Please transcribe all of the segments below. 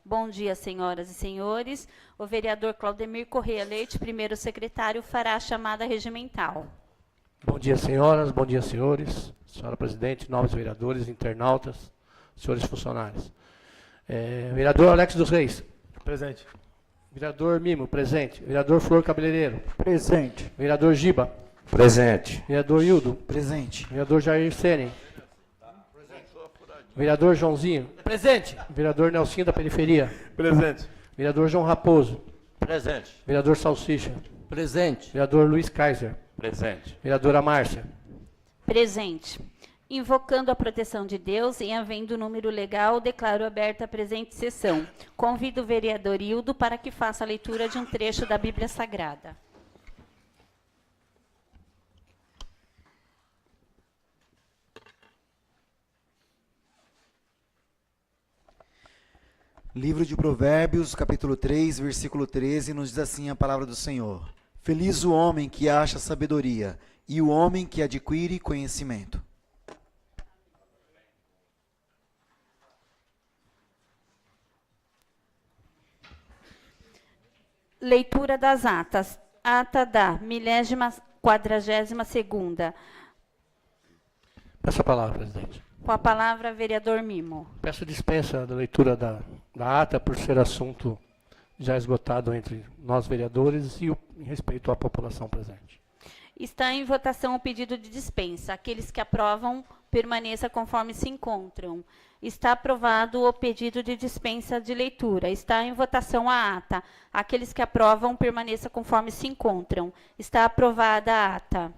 Bom dia, senhoras e senhores. O vereador Claudemir Correia Leite, primeiro secretário, fará a chamada regimental. Bom dia, senhoras, bom dia, senhores. Senhora presidente, novos vereadores, internautas, senhores funcionários. Vereador Alex dos Reis. Presente. Vereador Mimo, presente. Vereador Flor Cabeleireiro. Presente. Vereador Giba. Presente. Vereador Hildo. Presente. Vereador Jair Senen. Vereador Joãozinho. Presente. Vereador Nelsinho da Periferia. Presente. Vereador João Raposo. Presente. Vereador Salsicha. Presente. Vereador Luiz Kaiser. Presente. Vereadora Márcia. Presente. Invocando a proteção de Deus e havendo número legal, declaro aberta a presente sessão. Convido o vereador Hildo para que faça a leitura de um trecho da Bíblia Sagrada. Livro de Provérbios, capítulo 3, versículo 13, nos diz assim a palavra do Senhor. Feliz o homem que acha sabedoria e o homem que adquire conhecimento. Leitura das atas. Ata da 1042ª. Peço a palavra, presidente. Com a palavra, vereador Mimo. Peço dispensa da leitura da ata por ser assunto já esgotado entre nós vereadores e em respeito à população presente. Está em votação o pedido de dispensa. Aqueles que aprovam, permaneça conforme se encontram. Está aprovado o pedido de dispensa de leitura. Está em votação a ata. Aqueles que aprovam, permaneça conforme se encontram. Está aprovada a ata.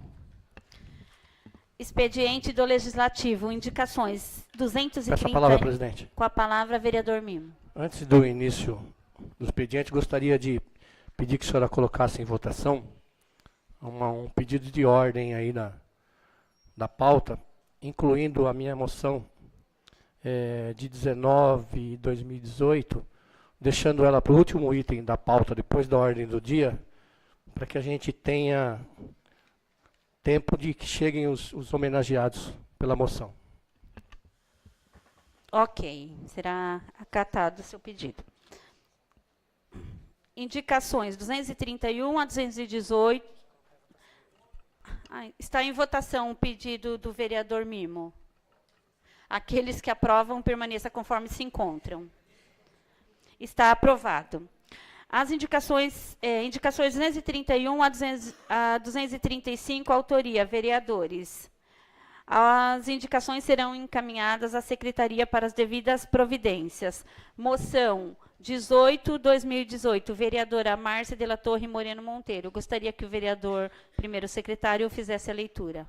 Expediente do Legislativo. Indicações 230... Peço a palavra, presidente. Com a palavra, vereador Mimo. Antes do início do expediente, gostaria de pedir que a senhora colocasse em votação um pedido de ordem aí da pauta, incluindo a minha moção de 19/2018, deixando ela para o último item da pauta, depois da ordem do dia, para que a gente tenha tempo de que cheguem os homenageados pela moção. Ok, será acatado o seu pedido. Indicações 231 a 218. Está em votação o pedido do vereador Mimo. Aqueles que aprovam, permaneça conforme se encontram. Está aprovado. As indicações 231 a 235, autoria, vereadores. As indicações serão encaminhadas à secretaria para as devidas providências. Moção 18/2018, vereadora Márcia de la Torre Moreno Monteiro. Gostaria que o vereador primeiro secretário fizesse a leitura.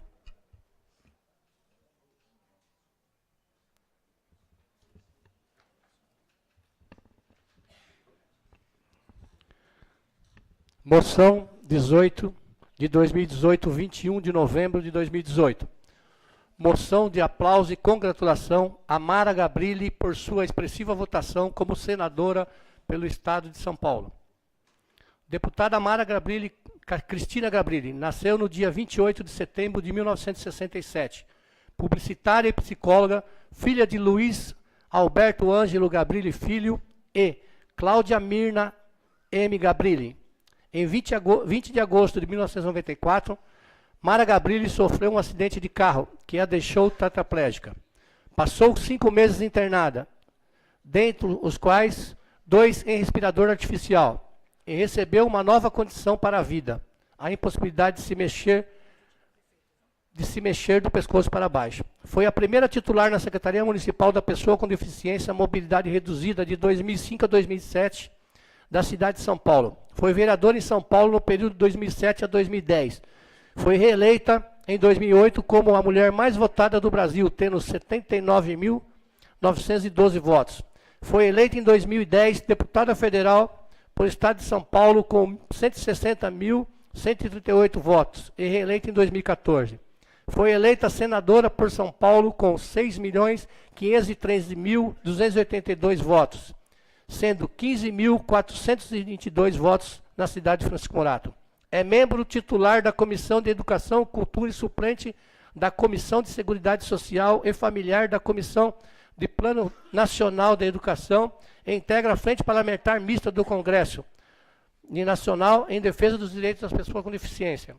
Moção 18 de 2018, 21 de novembro de 2018. Moção de aplauso e congratulação a Mara Gabrilli por sua expressiva votação como senadora pelo Estado de São Paulo. Deputada Mara Gabrilli, Cristina Gabrilli, nasceu no dia 28 de setembro de 1967. Publicitária e psicóloga, filha de Luiz Alberto Ângelo Gabrilli Filho e Cláudia Mirna M. Gabrilli. Em 20 de agosto de 1994, Mara Gabrilli sofreu um acidente de carro que a deixou tetraplégica. Passou 5 meses internada, dentre os quais 2 em respirador artificial, e recebeu uma nova condição para a vida, a impossibilidade de se mexer do pescoço para baixo. Foi a primeira titular na Secretaria Municipal da Pessoa com Deficiência Mobilidade Reduzida de 2005 a 2007, da cidade de São Paulo. Foi vereadora em São Paulo no período de 2007 a 2010. Foi reeleita em 2008 como a mulher mais votada do Brasil, tendo 79.912 votos. Foi eleita em 2010 deputada federal por Estado de São Paulo com 160.138 votos e reeleita em 2014. Foi eleita senadora por São Paulo com 6.513.282 votos, sendo 15.422 votos na cidade de Francisco Morato. É membro titular da Comissão de Educação, Cultura e suplente da Comissão de Seguridade Social e Familiar da Comissão de Plano Nacional da Educação e integra a Frente Parlamentar Mista do Congresso Nacional em defesa dos direitos das pessoas com deficiência.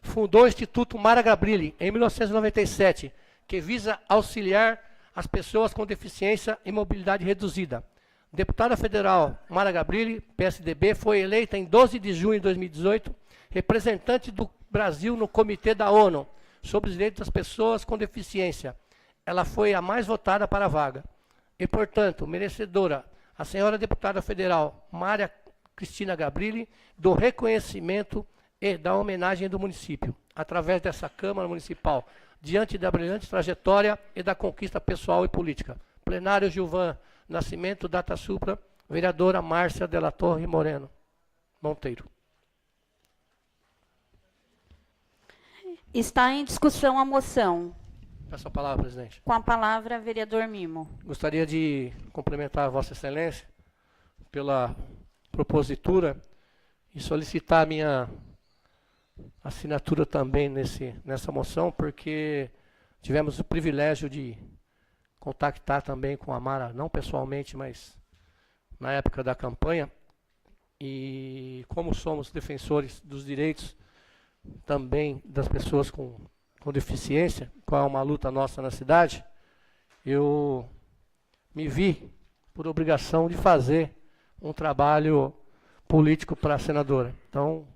Fundou o Instituto Mara Gabrilli em 1997, que visa auxiliar as pessoas com deficiência e mobilidade reduzida. Deputada federal Mara Gabrilli, PSDB, foi eleita em 12 de junho de 2018 representante do Brasil no Comitê da ONU sobre os direitos das pessoas com deficiência. Ela foi a mais votada para a vaga. E, portanto, merecedora, a senhora deputada federal Maria Cristina Gabrilli, do reconhecimento e da homenagem do município, através dessa Câmara Municipal, diante da brilhante trajetória e da conquista pessoal e política. Plenário Gilvan Nascimento, data supra, vereadora Márcia Della Torre Moreno Monteiro. Está em discussão a moção. Peço a palavra, presidente. Com a palavra, vereador Mimo. Gostaria de cumprimentar a Vossa Excelência pela propositura e solicitar a minha assinatura também nessa moção, porque tivemos o privilégio de contactar também com a Mara, não pessoalmente, mas na época da campanha, e como somos defensores dos direitos também das pessoas com deficiência, qual é uma luta nossa na cidade, eu me vi por obrigação de fazer um trabalho político para a senadora. Então,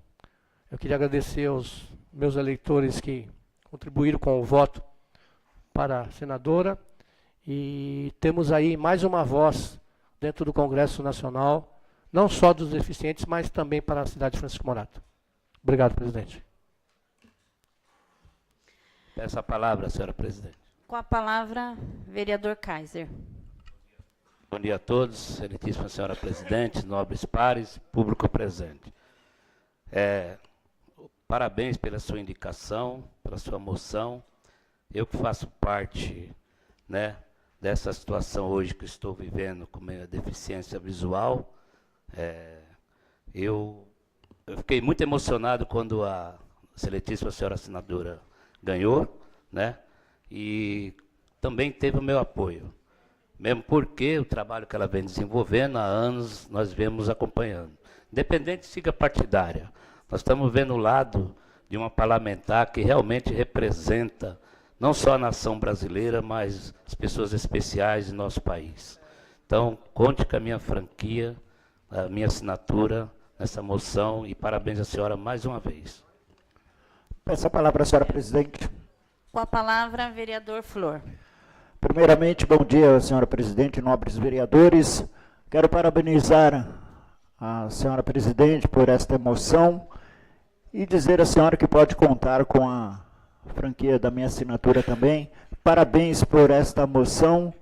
eu queria agradecer aos meus eleitores que contribuíram com o voto para a senadora, e temos aí mais uma voz dentro do Congresso Nacional, não só dos deficientes, mas também para a cidade de Francisco Morato. Obrigado, presidente. Peço a palavra, senhora presidente. Com a palavra, vereador Kaiser. Bom dia a todos, excelentíssima senhora presidente, nobres pares, público presente. Parabéns pela sua indicação, pela sua moção. Eu que faço parte, né, dessa situação hoje que estou vivendo com minha deficiência visual, eu fiquei muito emocionado quando a excelentíssima senhora senadora ganhou, né, e também teve o meu apoio. Mesmo porque o trabalho que ela vem desenvolvendo há anos, nós vemos acompanhando. Independente de siga partidária, nós estamos vendo o lado de uma parlamentar que realmente representa não só a nação brasileira, mas as pessoas especiais de nosso país. Então, conte com a minha franquia, a minha assinatura nessa moção, e parabéns à senhora mais uma vez. Peço a palavra à senhora presidente. Com a palavra, vereador Flor. Primeiramente, bom dia, senhora presidente, nobres vereadores. Quero parabenizar a senhora presidente por esta emoção e dizer à senhora que pode contar com a franquia da minha assinatura também. Parabéns por esta moção,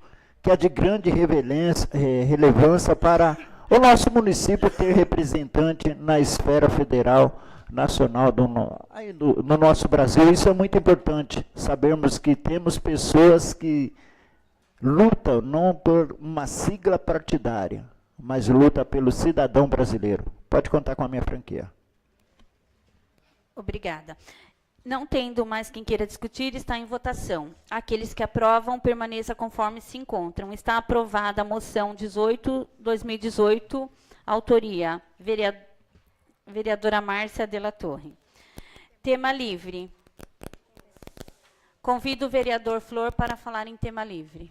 que é de grande relevância para o nosso município ter representante na esfera federal, nacional no nosso Brasil. Isso é muito importante, sabermos que temos pessoas que lutam não por uma sigla partidária, mas luta pelo cidadão brasileiro. Pode contar com a minha franquia. Obrigada. Não tendo mais quem queira discutir, está em votação. Aqueles que aprovam, permaneça conforme se encontram. Está aprovada a moção 18/2018, autoria vereadora Márcia Della Torre. Tema livre. Convido o vereador Flor para falar em tema livre.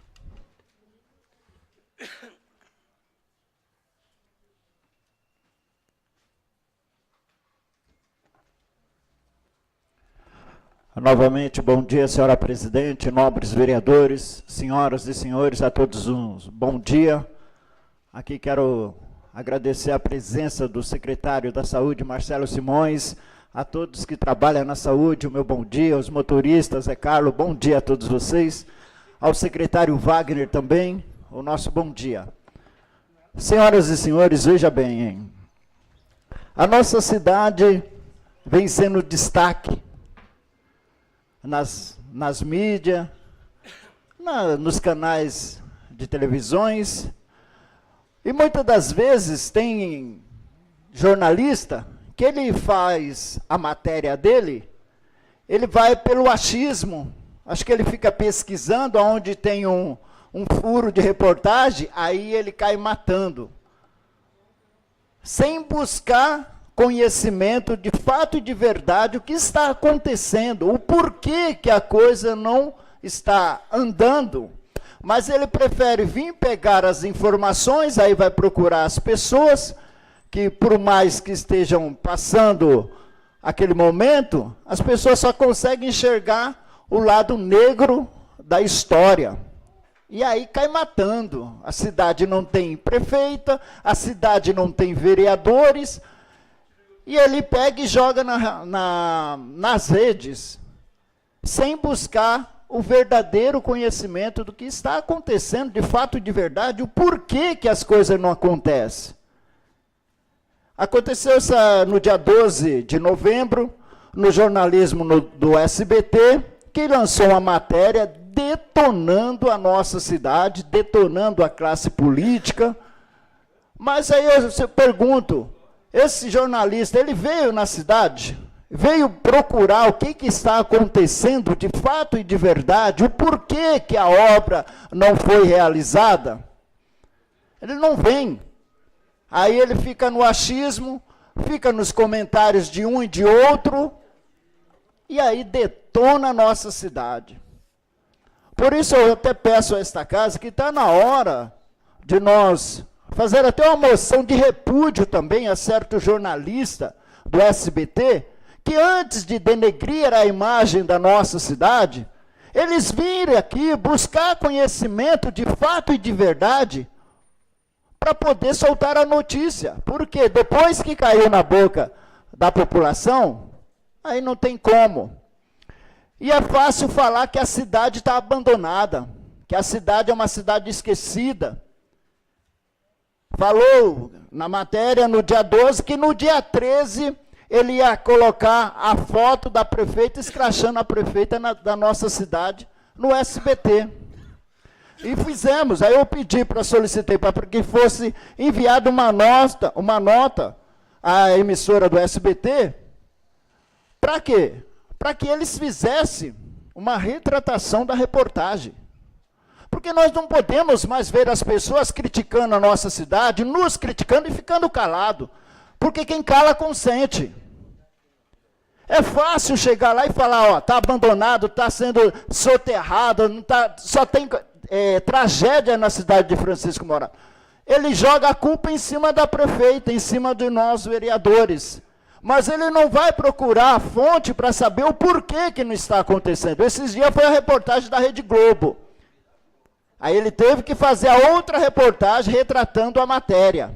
Novamente, bom dia, senhora presidente, nobres vereadores, senhoras e senhores, a todos um bom dia. Aqui quero agradecer a presença do secretário da Saúde, Marcelo Simões, a todos que trabalham na saúde, o meu bom dia, aos motoristas, Zé Carlos, bom dia a todos vocês, ao secretário Wagner também, o nosso bom dia. Senhoras e senhores, veja bem, hein? A nossa cidade vem sendo destaque nas mídias, nos canais de televisões, e muitas das vezes tem jornalista que ele faz a matéria dele, ele vai pelo achismo, acho que ele fica pesquisando onde tem um um furo de reportagem, aí ele cai matando. Sem buscar conhecimento de fato e de verdade, o que está acontecendo, o porquê que a coisa não está andando. Mas ele prefere vir pegar as informações, aí vai procurar as pessoas que, por mais que estejam passando aquele momento, as pessoas só conseguem enxergar o lado negro da história. E aí cai matando. A cidade não tem prefeita, a cidade não tem vereadores, e ele pega e joga nas redes, sem buscar o verdadeiro conhecimento do que está acontecendo, de fato e de verdade, o porquê que as coisas não acontecem. Aconteceu no dia 12 de novembro, no jornalismo do SBT, que lançou uma matéria detonando a nossa cidade, detonando a classe política. Mas aí eu pergunto, esse jornalista, ele veio na cidade, veio procurar o que está acontecendo de fato e de verdade, o porquê que a obra não foi realizada? Ele não vem. Aí ele fica no achismo, fica nos comentários de um e de outro, e aí detona a nossa cidade. Por isso eu até peço a esta casa que está na hora de nós fazer até uma moção de repúdio também a certo jornalista do SBT, que antes de denegrir a imagem da nossa cidade, eles virem aqui buscar conhecimento de fato e de verdade para poder soltar a notícia. Porque depois que caiu na boca da população, aí não tem como. E é fácil falar que a cidade está abandonada, que a cidade é uma cidade esquecida. Falou na matéria no dia 12 que no dia 13 ele ia colocar a foto da prefeita escrachando a prefeita da nossa cidade no SBT. E fizemos, aí eu pedi solicitei para que fosse enviada uma nota à emissora do SBT. Para quê? Para que eles fizessem uma retratação da reportagem. Porque nós não podemos mais ver as pessoas criticando a nossa cidade, nos criticando e ficando calado. Porque quem cala consente. É fácil chegar lá e falar, ó, está abandonado, está sendo soterrado, não tá, só tem tragédia na cidade de Francisco Morato. Ele joga a culpa em cima da prefeita, em cima de nós vereadores. Mas ele não vai procurar a fonte para saber o porquê que não está acontecendo. Esses dias foi a reportagem da Rede Globo. Aí ele teve que fazer a outra reportagem retratando a matéria.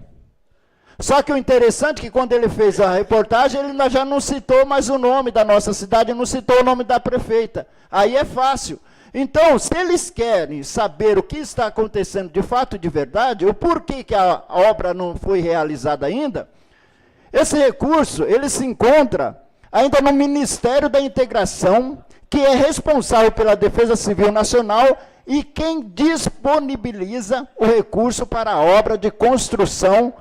Só que o interessante é que quando ele fez a reportagem, ele já não citou mais o nome da nossa cidade, não citou o nome da prefeita. Aí é fácil. Então, se eles querem saber o que está acontecendo de fato e de verdade, o porquê que a obra não foi realizada ainda, esse recurso, ele se encontra ainda no Ministério da Integração, que é responsável pela Defesa Civil Nacional e quem disponibiliza o recurso para a obra de construção,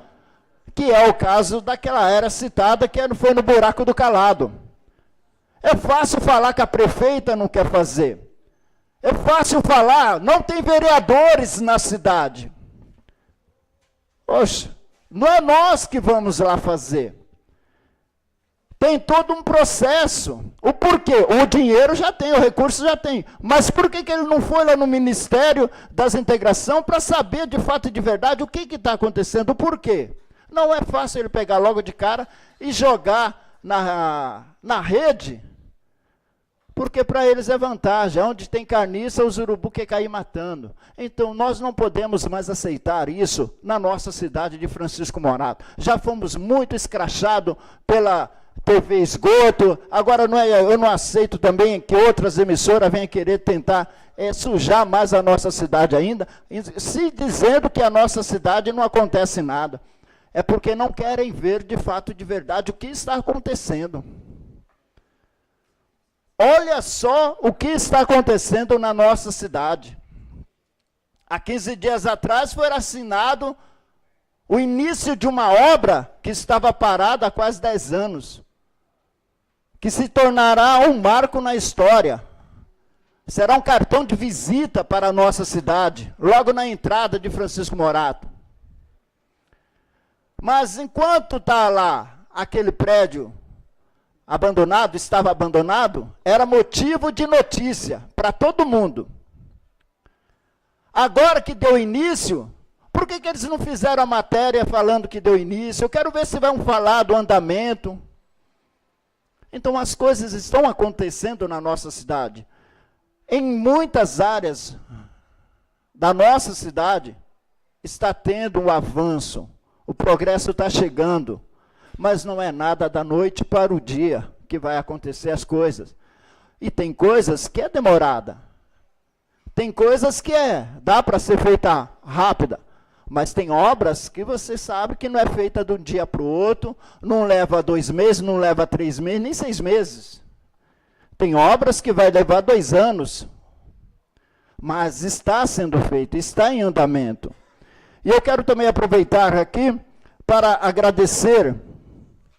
que é o caso daquela era citada, que foi no Buraco do Calado. É fácil falar que a prefeita não quer fazer. É fácil falar, não tem vereadores na cidade. Poxa, não é nós que vamos lá fazer. Tem todo um processo. O porquê? O dinheiro já tem, o recurso já tem. Mas por que ele não foi lá no Ministério das Integração para saber de fato e de verdade o que está acontecendo, o porquê? Não é fácil ele pegar logo de cara e jogar na rede, porque para eles é vantagem. Onde tem carniça, os urubu quer cair matando. Então, nós não podemos mais aceitar isso na nossa cidade de Francisco Morato. Já fomos muito escrachados pela TV Esgoto, agora eu não aceito também que outras emissoras venham querer tentar sujar mais a nossa cidade ainda, se dizendo que a nossa cidade não acontece nada. É porque não querem ver de fato e de verdade o que está acontecendo. Olha só o que está acontecendo na nossa cidade. Há 15 dias atrás foi assinado o início de uma obra que estava parada há quase 10 anos, que se tornará um marco na história. Será um cartão de visita para a nossa cidade, logo na entrada de Francisco Morato. Mas enquanto está lá aquele prédio abandonado, estava abandonado, era motivo de notícia para todo mundo. Agora que deu início, por que eles não fizeram a matéria falando que deu início? Eu quero ver se vão falar do andamento. Então as coisas estão acontecendo na nossa cidade. Em muitas áreas da nossa cidade está tendo um avanço. O progresso está chegando, mas não é nada da noite para o dia que vai acontecer as coisas. E tem coisas que é demorada. Tem coisas que dá para ser feita rápida. Mas tem obras que você sabe que não é feita de um dia para o outro, não leva 2 meses, não leva 3 meses, nem 6 meses. Tem obras que vai levar 2 anos. Mas está sendo feito, está em andamento. E eu quero também aproveitar aqui para agradecer,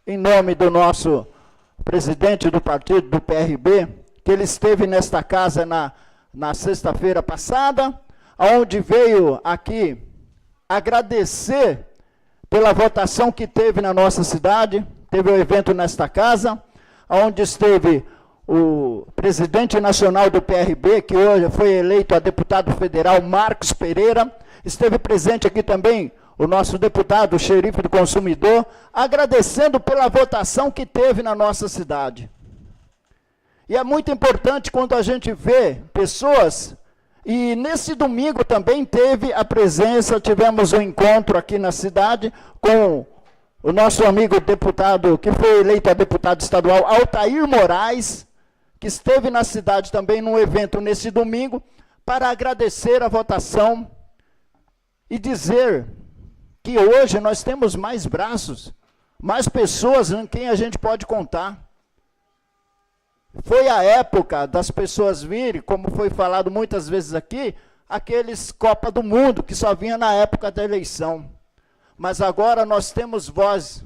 em nome do nosso presidente do partido, do PRB, que ele esteve nesta casa na sexta-feira passada, onde veio aqui agradecer pela votação que teve na nossa cidade. Teve um evento nesta casa, onde esteve o presidente nacional do PRB, que hoje foi eleito a deputado federal, Marcos Pereira. Esteve presente aqui também o nosso deputado, o xerife do consumidor, agradecendo pela votação que teve na nossa cidade. E é muito importante quando a gente vê pessoas, e nesse domingo também teve a presença, tivemos um encontro aqui na cidade com o nosso amigo deputado, que foi eleito a deputado estadual, Altair Moraes, que esteve na cidade também num evento nesse domingo, para agradecer a votação e dizer que hoje nós temos mais braços, mais pessoas em quem a gente pode contar. Foi a época das pessoas virem, como foi falado muitas vezes aqui, aqueles Copa do Mundo, que só vinha na época da eleição. Mas agora nós temos voz,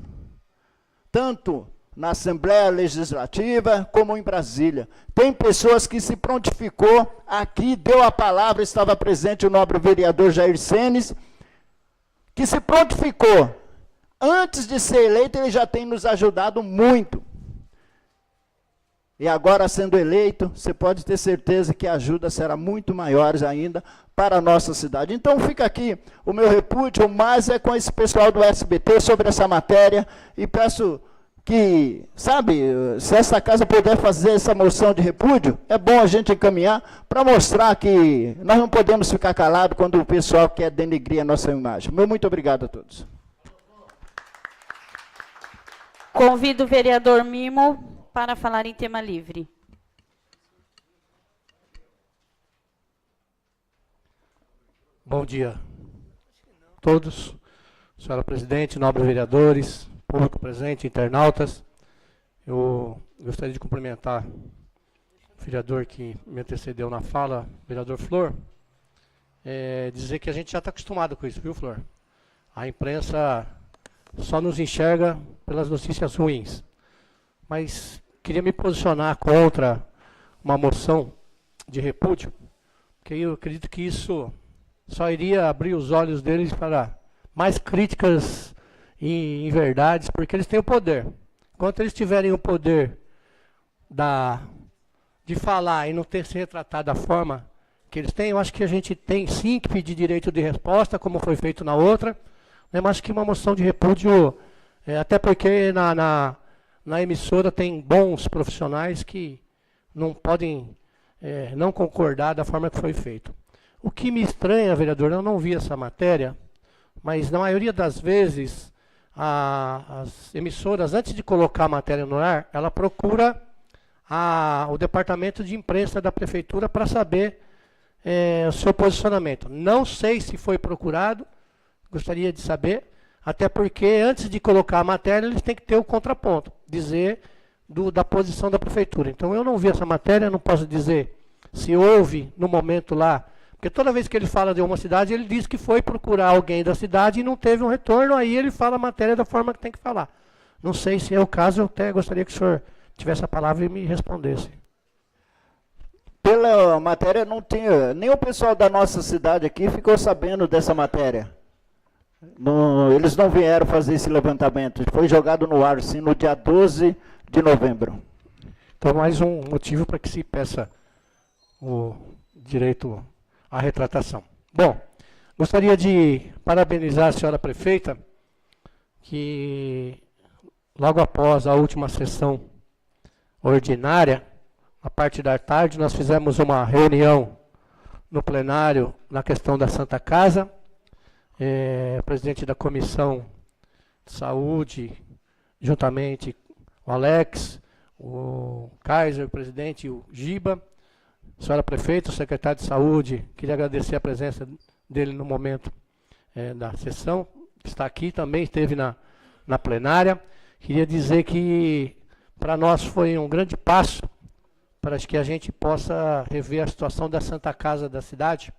tanto na Assembleia Legislativa, como em Brasília. Tem pessoas que se prontificou aqui, deu a palavra, estava presente o nobre vereador Jair Senes, que se prontificou. Antes de ser eleito, ele já tem nos ajudado muito. E agora, sendo eleito, você pode ter certeza que a ajuda será muito maior ainda para a nossa cidade. Então, fica aqui o meu repúdio, mas é com esse pessoal do SBT sobre essa matéria, e peço que, sabe, se essa casa puder fazer essa moção de repúdio, é bom a gente encaminhar para mostrar que nós não podemos ficar calados quando o pessoal quer denegrir a nossa imagem. Muito obrigado a todos. Convido o vereador Mimo para falar em tema livre. Bom dia a todos, senhora presidente, nobres vereadores, público presente, internautas. Eu gostaria de cumprimentar o vereador que me antecedeu na fala, o vereador Flor, dizer que a gente já está acostumado com isso, viu, Flor? A imprensa só nos enxerga pelas notícias ruins. Mas queria me posicionar contra uma moção de repúdio, porque eu acredito que isso só iria abrir os olhos deles para mais críticas e inverdades, porque eles têm o poder. Enquanto eles tiverem o poder de falar e não ter se retratado da forma que eles têm, eu acho que a gente tem sim que pedir direito de resposta, como foi feito na outra, né, mas acho que uma moção de repúdio, até porque na emissora tem bons profissionais que não podem não concordar da forma que foi feito. O que me estranha, vereador, eu não vi essa matéria, mas na maioria das vezes as emissoras, antes de colocar a matéria no ar, ela procura o departamento de imprensa da prefeitura para saber o seu posicionamento. Não sei se foi procurado, gostaria de saber, até porque antes de colocar a matéria, eles têm que ter o contraponto, dizer da posição da prefeitura. Então eu não vi essa matéria, não posso dizer se houve no momento lá, porque toda vez que ele fala de uma cidade, ele diz que foi procurar alguém da cidade e não teve um retorno, aí ele fala a matéria da forma que tem que falar. Não sei se é o caso, eu até gostaria que o senhor tivesse a palavra e me respondesse. pela matéria não tinha, nem o pessoal da nossa cidade aqui ficou sabendo dessa matéria. Eles não vieram fazer esse levantamento, foi jogado no ar, sim, no dia 12 de novembro. Então, mais um motivo para que se peça o direito à retratação. Bom, gostaria de parabenizar a senhora prefeita, que logo após a última sessão ordinária, na parte da tarde, nós fizemos uma reunião no plenário na questão da Santa Casa. O presidente da Comissão de Saúde, juntamente o Alex, o Kaiser, o presidente, o Giba, a senhora prefeita, o secretário de Saúde, queria agradecer a presença dele no momento da sessão, está aqui, também esteve na plenária. Queria dizer que para nós foi um grande passo para que a gente possa rever a situação da Santa Casa da cidade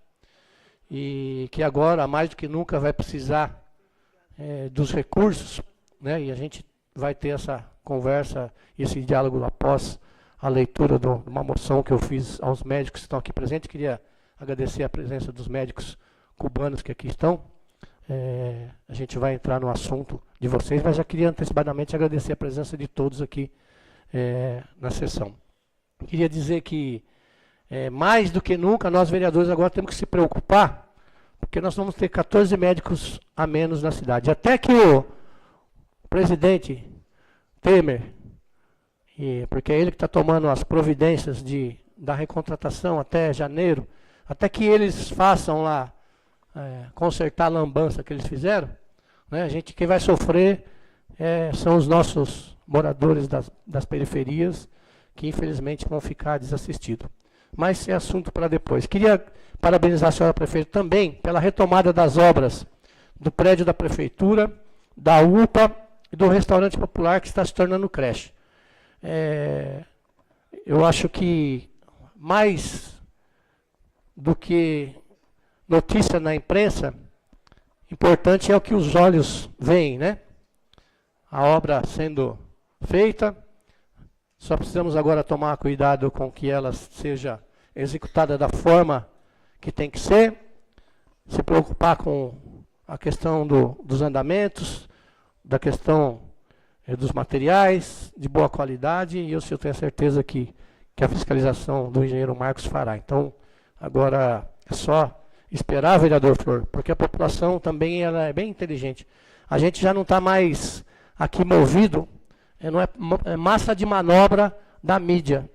e que agora, mais do que nunca, vai precisar dos recursos, né? E a gente vai ter essa conversa, esse diálogo após a leitura de uma moção que eu fiz aos médicos que estão aqui presentes. Queria agradecer a presença dos médicos cubanos que aqui estão. A gente vai entrar no assunto de vocês, mas já queria antecipadamente agradecer a presença de todos aqui na sessão. Queria dizer que, mais do que nunca, nós vereadores agora temos que se preocupar, porque nós vamos ter 14 médicos a menos na cidade. Até que o presidente Temer, porque é ele que está tomando as providências da recontratação até janeiro, até que eles façam lá, consertar a lambança que eles fizeram, né, quem vai sofrer são os nossos moradores das periferias, que infelizmente vão ficar desassistidos. Mas é assunto para depois. Queria parabenizar a senhora prefeita também pela retomada das obras do prédio da prefeitura, da UPA e do restaurante popular que está se tornando creche. Eu acho que mais do que notícia na imprensa, importante é o que os olhos veem, né? A obra sendo feita, só precisamos agora tomar cuidado com que ela seja executada da forma que tem que ser, se preocupar com a questão dos andamentos, da questão dos materiais de boa qualidade, e eu tenho certeza que a fiscalização do engenheiro Marcos fará. Então, agora é só esperar, vereador Flor, porque a população também ela é bem inteligente. A gente já não está mais aqui movido, não é massa de manobra da mídia.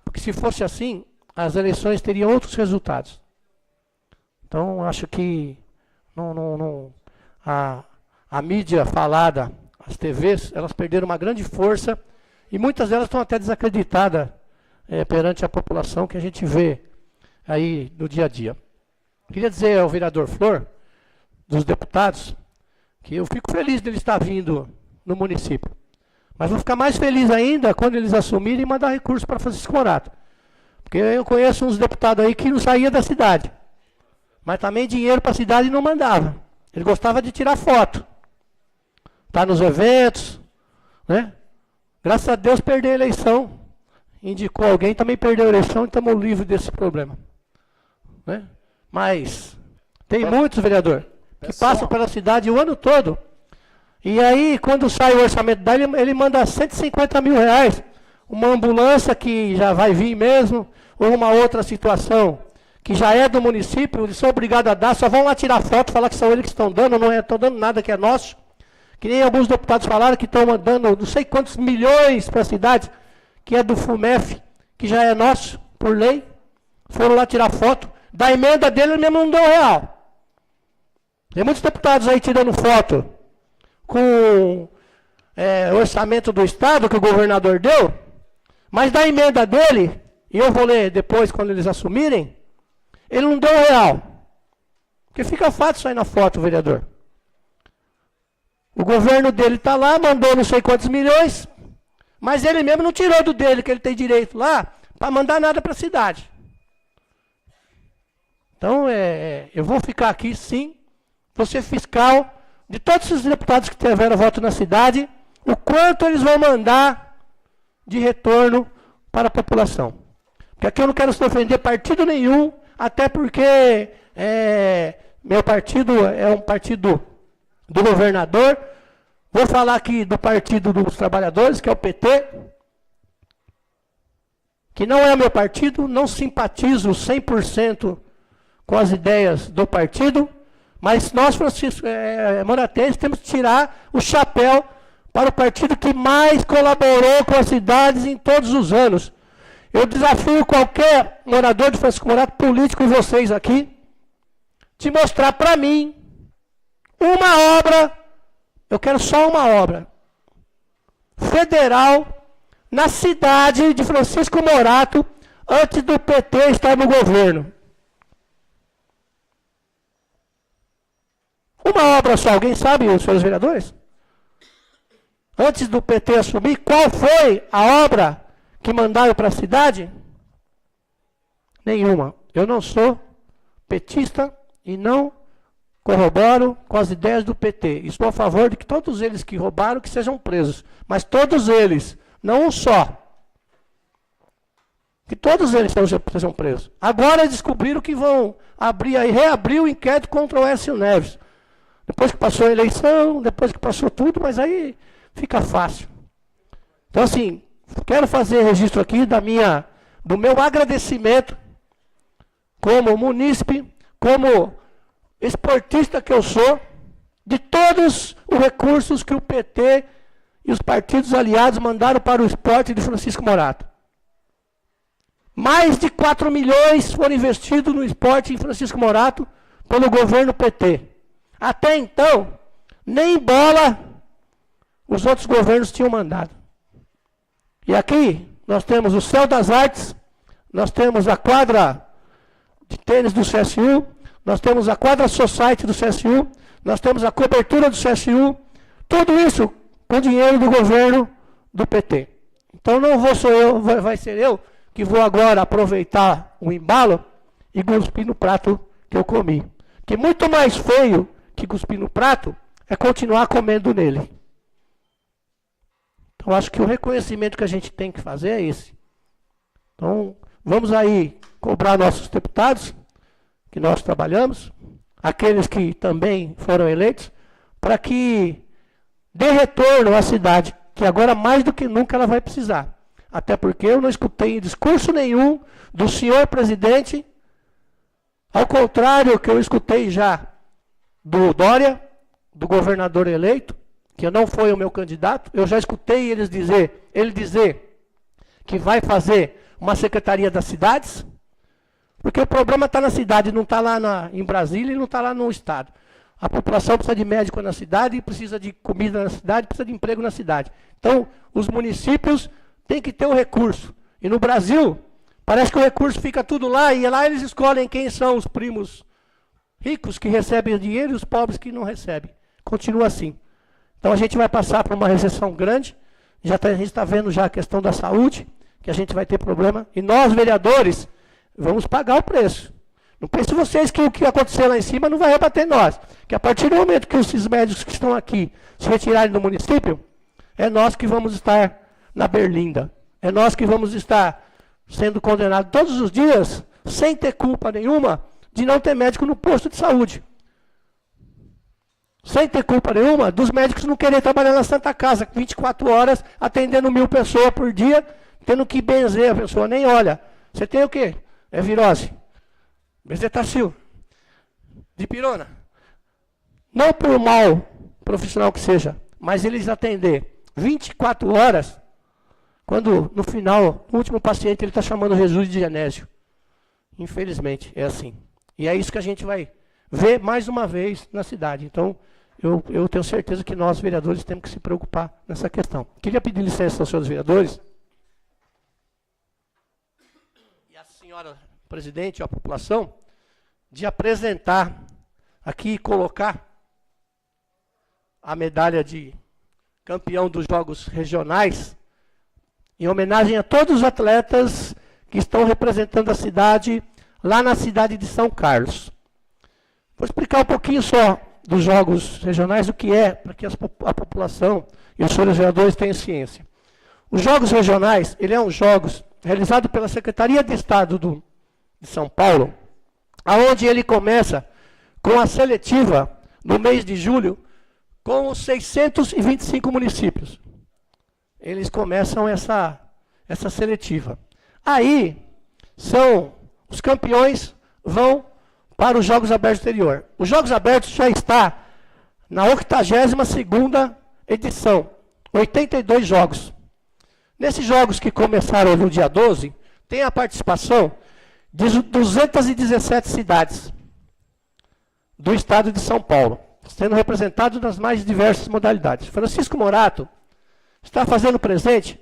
Porque se fosse assim, as eleições teriam outros resultados. Então, acho que a mídia falada, as TVs, elas perderam uma grande força e muitas delas estão até desacreditadas perante a população que a gente vê aí no dia a dia. Queria dizer ao vereador Flor, dos deputados, que eu fico feliz dele estar vindo no município. Mas vou ficar mais feliz ainda quando eles assumirem e mandar recursos para Francisco Morato. Porque eu conheço uns deputados aí que não saía da cidade. Mas também dinheiro para a cidade não mandava. Ele gostava de tirar foto. Tá nos eventos, né? Graças a Deus perdeu a eleição. Indicou alguém, também perdeu a eleição e estamos livres desse problema. Né? Mas tem muitos, vereador, que passam pela cidade o ano todo. E aí, quando sai o orçamento dele, ele manda 150 mil reais. Uma ambulância que já vai vir mesmo, ou uma outra situação que já é do município, eles são obrigados a dar, só vão lá tirar foto, falar que são eles que estão dando, não estão dando nada que é nosso. Que nem alguns deputados falaram que estão mandando não sei quantos milhões para a cidade, que é do FUMEF, que já é nosso, por lei. Foram lá tirar foto. Da emenda dele, ele mesmo não deu real. Tem muitos deputados aí tirando foto com o orçamento do Estado que o governador deu, mas da emenda dele, e eu vou ler depois quando eles assumirem, ele não deu real. Porque fica fácil sair na foto, vereador. O governo dele está lá, mandou não sei quantos milhões, mas ele mesmo não tirou do dele, que ele tem direito lá, para mandar nada para a cidade. Então, eu vou ficar aqui, sim, vou ser fiscal de todos os deputados que tiveram voto na cidade, o quanto eles vão mandar de retorno para a população. Que aqui eu não quero defender partido nenhum, até porque meu partido é um partido do governador. Vou falar aqui do Partido dos Trabalhadores, que é o PT, que não é meu partido, não simpatizo 100% com as ideias do partido, mas nós, moratenses, temos que tirar o chapéu para o partido que mais colaborou com as cidades em todos os anos. Eu desafio qualquer morador de Francisco Morato, político, vocês aqui, de mostrar para mim uma obra, eu quero só uma obra, federal, na cidade de Francisco Morato, antes do PT estar no governo. Uma obra só, alguém sabe, os senhores vereadores? Antes do PT assumir, qual foi a obra que mandaram para a cidade? Nenhuma. Eu não sou petista e não corroboro com as ideias do PT. Estou a favor de que todos eles que roubaram que sejam presos. Mas todos eles, não um só. Que todos eles sejam presos. Agora descobriram que vão reabrir o inquérito contra o Écio Neves. Depois que passou a eleição, depois que passou tudo, mas aí fica fácil. Então assim, quero fazer registro aqui do meu agradecimento como munícipe, como esportista que eu sou, de todos os recursos que o PT e os partidos aliados mandaram para o esporte de Francisco Morato. Mais de 4 milhões foram investidos no esporte em Francisco Morato pelo governo PT. Até então, nem bola os outros governos tinham mandado. E aqui nós temos o Céu das Artes, nós temos a quadra de tênis do CSU, nós temos a quadra society do CSU, nós temos a cobertura do CSU, tudo isso com dinheiro do governo do PT. Então não vou só eu, vai ser eu que vou agora aproveitar o embalo e cuspir no prato que eu comi. Que muito mais feio que cuspir no prato é continuar comendo nele. Então acho que o reconhecimento que a gente tem que fazer é esse. Então vamos aí cobrar nossos deputados, que nós trabalhamos, aqueles que também foram eleitos, para que dê retorno à cidade, que agora mais do que nunca ela vai precisar. Até porque eu não escutei discurso nenhum do senhor presidente, ao contrário que eu escutei já do Dória, do governador eleito, que não foi o meu candidato, eu já escutei ele dizer que vai fazer uma secretaria das cidades, porque o problema está na cidade, não está lá em Brasília e não está lá no estado. A população precisa de médico na cidade, precisa de comida na cidade, precisa de emprego na cidade. Então, os municípios têm que ter o recurso. E no Brasil, parece que o recurso fica tudo lá, e lá eles escolhem quem são os primos ricos que recebem o dinheiro e os pobres que não recebem. Continua assim. Então a gente vai passar por uma recessão grande, a gente está vendo já a questão da saúde, que a gente vai ter problema, e nós, vereadores, vamos pagar o preço. Não pense vocês que o que acontecer lá em cima não vai rebater nós. Que a partir do momento que esses médicos que estão aqui se retirarem do município, é nós que vamos estar na berlinda. É nós que vamos estar sendo condenados todos os dias, sem ter culpa nenhuma, de não ter médico no posto de saúde. Sem ter culpa nenhuma dos médicos não querer trabalhar na Santa Casa, 24 horas, atendendo 1000 pessoas por dia, tendo que benzer a pessoa, nem olha. Você tem o quê? É virose. Bezetacil. Dipirona. Não por mal profissional que seja, mas eles atender 24 horas, quando no final, o último paciente, ele está chamando Jesus de Genésio. Infelizmente, é assim. E é isso que a gente vai ver mais uma vez na cidade. Então, eu tenho certeza que nós, vereadores, temos que se preocupar nessa questão. Queria pedir licença aos senhores vereadores. E a senhora presidente e a população, de apresentar aqui e colocar a medalha de campeão dos Jogos Regionais, em homenagem a todos os atletas que estão representando a cidade, lá na cidade de São Carlos. Vou explicar um pouquinho só dos Jogos Regionais, o que é, para que a população e os senhores vereadores tenham ciência. Os Jogos Regionais, ele é um Jogos realizado pela Secretaria de Estado de São Paulo, aonde ele começa com a seletiva no mês de julho, com os 625 municípios. Eles começam essa seletiva. Aí, os campeões vão para os Jogos Abertos Exterior. Os Jogos Abertos já está na 82ª edição, 82 jogos. Nesses jogos que começaram no dia 12, tem a participação de 217 cidades do estado de São Paulo, sendo representados nas mais diversas modalidades. Francisco Morato está fazendo presente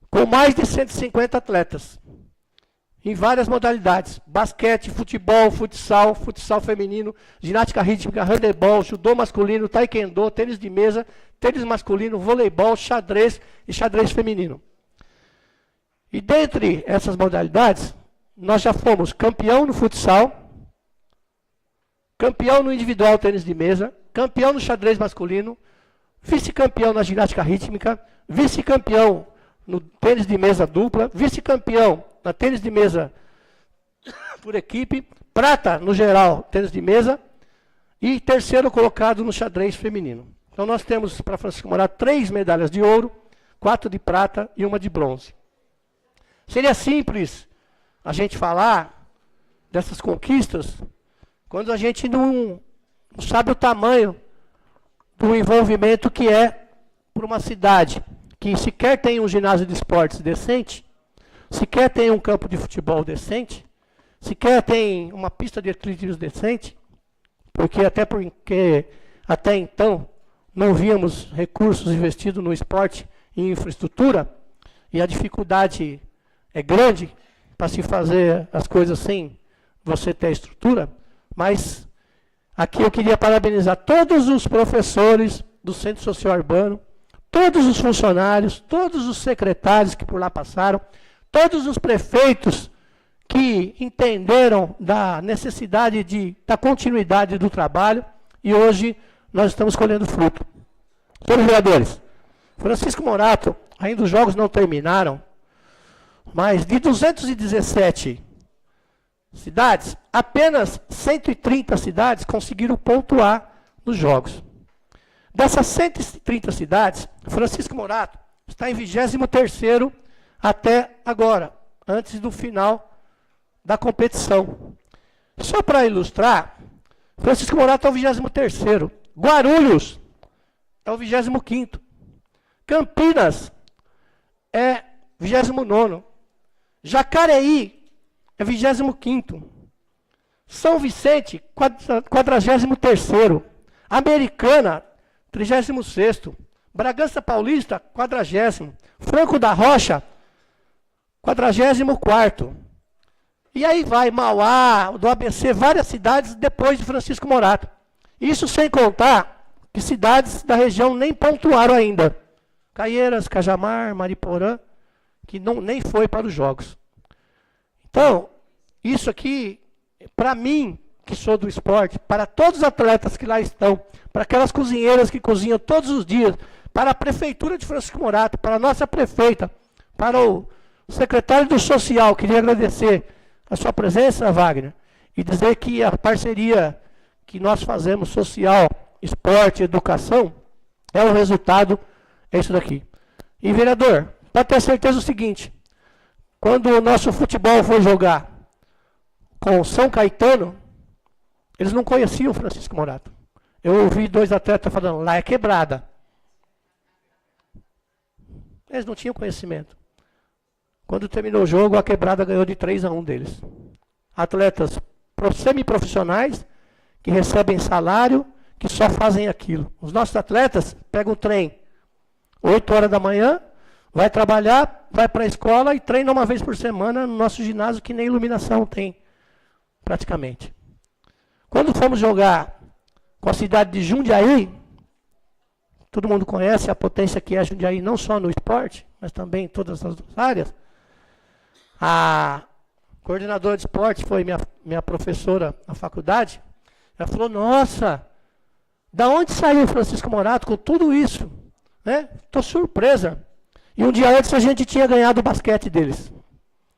com mais de 150 atletas, em várias modalidades: basquete, futebol, futsal feminino, ginástica rítmica, handebol, judô masculino, taekwondo, tênis de mesa, tênis masculino, voleibol, xadrez e xadrez feminino. E dentre essas modalidades, nós já fomos campeão no futsal, campeão no individual tênis de mesa, campeão no xadrez masculino, vice-campeão na ginástica rítmica, vice-campeão no tênis de mesa dupla, vice-campeão na tênis de mesa por equipe, prata no geral tênis de mesa e terceiro colocado no xadrez feminino. Então nós temos para Francisco Morato 3 medalhas de ouro, 4 de prata e 1 de bronze. Seria simples a gente falar dessas conquistas quando a gente não sabe o tamanho do envolvimento que é para uma cidade que sequer tem um ginásio de esportes decente, sequer tem um campo de futebol decente, sequer tem uma pista de atletismo decente, porque até então não víamos recursos investidos no esporte e em infraestrutura, e a dificuldade é grande para se fazer as coisas sem você ter estrutura. Mas aqui eu queria parabenizar todos os professores do Centro Social Urbano, todos os funcionários, todos os secretários que por lá passaram, todos os prefeitos que entenderam da necessidade da continuidade do trabalho, e hoje nós estamos colhendo fruto. Senhores vereadores, Francisco Morato, ainda os jogos não terminaram, mas de 217 cidades, apenas 130 cidades conseguiram pontuar nos jogos. Dessas 130 cidades, Francisco Morato está em 23º até agora, antes do final da competição. Só para ilustrar, Francisco Morato é o 23º, Guarulhos é o 25º, Campinas é 29º, Jacareí é 25º, São Vicente, 43º, Americana, 36º, Bragança Paulista, 40º, Franco da Rocha, 44º. E aí vai, Mauá, do ABC, várias cidades depois de Francisco Morato. Isso sem contar que cidades da região nem pontuaram ainda. Caieiras, Cajamar, Mariporã, que nem foi para os jogos. Então, isso aqui, para mim, que sou do esporte, para todos os atletas que lá estão, para aquelas cozinheiras que cozinham todos os dias, para a Prefeitura de Francisco Morato, para a nossa prefeita, para o secretário do Social, queria agradecer a sua presença, Wagner, e dizer que a parceria que nós fazemos, social, esporte, educação, é o resultado, é isso daqui. E, vereador, para ter certeza o seguinte, quando o nosso futebol foi jogar com São Caetano, eles não conheciam o Francisco Morato. Eu ouvi 2 atletas falando, lá é quebrada. Eles não tinham conhecimento. Quando terminou o jogo, a quebrada ganhou de 3-1 deles. Atletas semiprofissionais, que recebem salário, que só fazem aquilo. Os nossos atletas pegam o trem, 8 horas da manhã, vai trabalhar, vai para a escola e treina uma vez por semana no nosso ginásio, que nem iluminação tem, praticamente. Quando fomos jogar com a cidade de Jundiaí, todo mundo conhece a potência que é Jundiaí, não só no esporte, mas também em todas as áreas. A coordenadora de esporte foi minha professora na faculdade. Ela falou, nossa, da onde saiu o Francisco Morato com tudo isso? Estou surpresa. E um dia antes a gente tinha ganhado o basquete deles.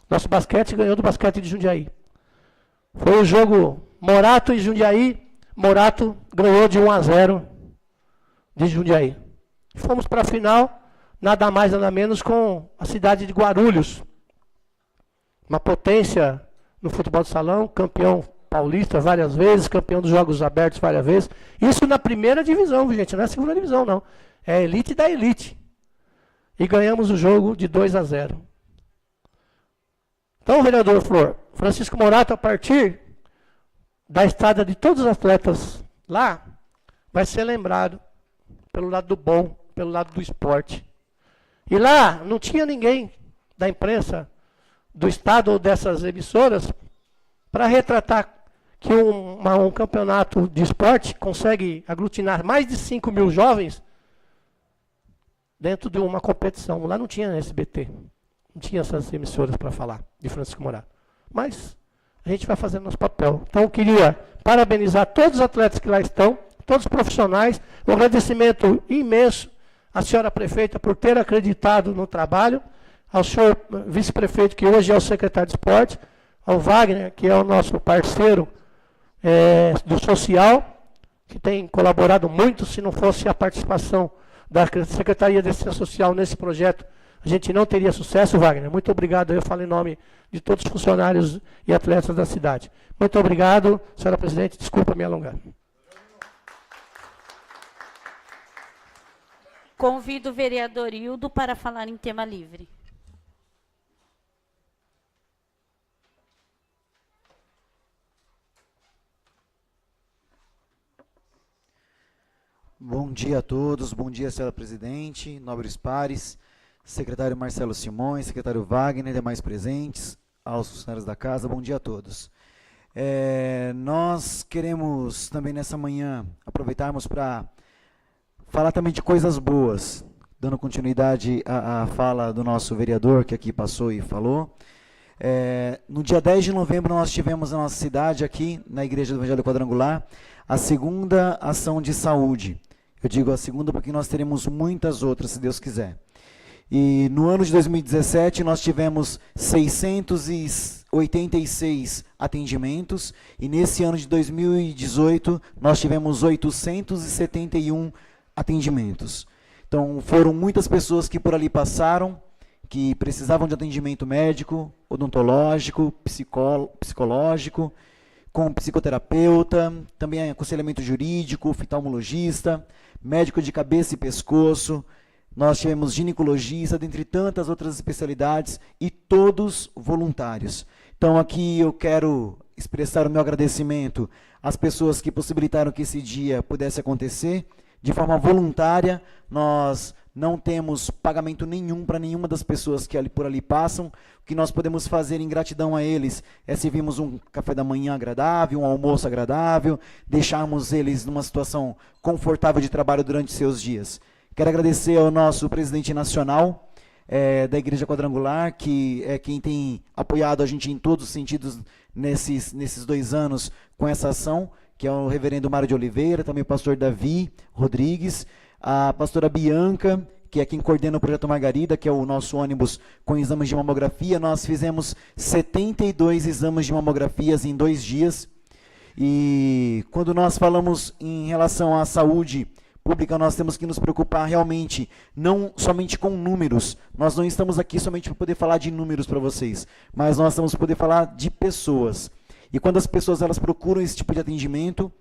Nosso basquete ganhou do basquete de Jundiaí. Foi o jogo Morato e Jundiaí. Morato ganhou de 1-0 de Jundiaí. Fomos para a final, nada mais nada menos com a cidade de Guarulhos. Uma potência no futebol de salão, campeão paulista várias vezes, campeão dos Jogos Abertos várias vezes. Isso na primeira divisão, gente, não é a segunda divisão, não. É a elite da elite. E ganhamos o jogo de 2-0. Então, vereador Flor, Francisco Morato, a partir da estada de todos os atletas lá, vai ser lembrado pelo lado do bom, pelo lado do esporte. E lá não tinha ninguém da imprensa, do estado ou dessas emissoras, para retratar que um campeonato de esporte consegue aglutinar mais de 5 mil jovens dentro de uma competição. Lá não tinha SBT, não tinha essas emissoras para falar de Francisco Morato. Mas a gente vai fazer nosso papel. Então eu queria parabenizar todos os atletas que lá estão, todos os profissionais, um agradecimento imenso à senhora prefeita por ter acreditado no trabalho, ao senhor vice-prefeito, que hoje é o secretário de esporte, ao Wagner, que é o nosso parceiro do social, que tem colaborado muito. Se não fosse a participação da Secretaria de Assistência Social nesse projeto, a gente não teria sucesso, Wagner. Muito obrigado, eu falo em nome de todos os funcionários e atletas da cidade. Muito obrigado, senhora presidente, desculpa me alongar. Convido o vereador Hildo para falar em tema livre. Bom dia a todos, bom dia, senhora presidente, nobres pares, secretário Marcelo Simões, secretário Wagner, demais presentes, aos funcionários da casa, bom dia a todos. Nós queremos também nessa manhã aproveitarmos para falar também de coisas boas, dando continuidade à fala do nosso vereador que aqui passou e falou. No dia 10 de novembro nós tivemos na nossa cidade, aqui na Igreja do Evangelho Quadrangular, a segunda ação de saúde. Eu digo a segunda porque nós teremos muitas outras, se Deus quiser. E no ano de 2017 nós tivemos 686 atendimentos, e nesse ano de 2018 nós tivemos 871 atendimentos. Então foram muitas pessoas que por ali passaram, que precisavam de atendimento médico, odontológico, psicológico, com psicoterapeuta, também aconselhamento jurídico, oftalmologista, médico de cabeça e pescoço, nós tivemos ginecologista, dentre tantas outras especialidades, e todos voluntários. Então aqui eu quero expressar o meu agradecimento às pessoas que possibilitaram que esse dia pudesse acontecer. De forma voluntária, nós não temos pagamento nenhum para nenhuma das pessoas que por ali passam. O que nós podemos fazer em gratidão a eles é servirmos um café da manhã agradável, um almoço agradável, deixarmos eles numa situação confortável de trabalho durante seus dias. Quero agradecer ao nosso presidente nacional da Igreja Quadrangular, que é quem tem apoiado a gente em todos os sentidos nesses 2 anos com essa ação, que é o reverendo Mário de Oliveira, também o pastor Davi Rodrigues, a pastora Bianca, que é quem coordena o Projeto Margarida, que é o nosso ônibus com exames de mamografia. Nós fizemos 72 exames de mamografias em 2 dias. E quando nós falamos em relação à saúde pública, nós temos que nos preocupar realmente, não somente com números. Nós não estamos aqui somente para poder falar de números para vocês, mas nós estamos para poder falar de pessoas. E quando as pessoas elas procuram esse tipo de atendimento,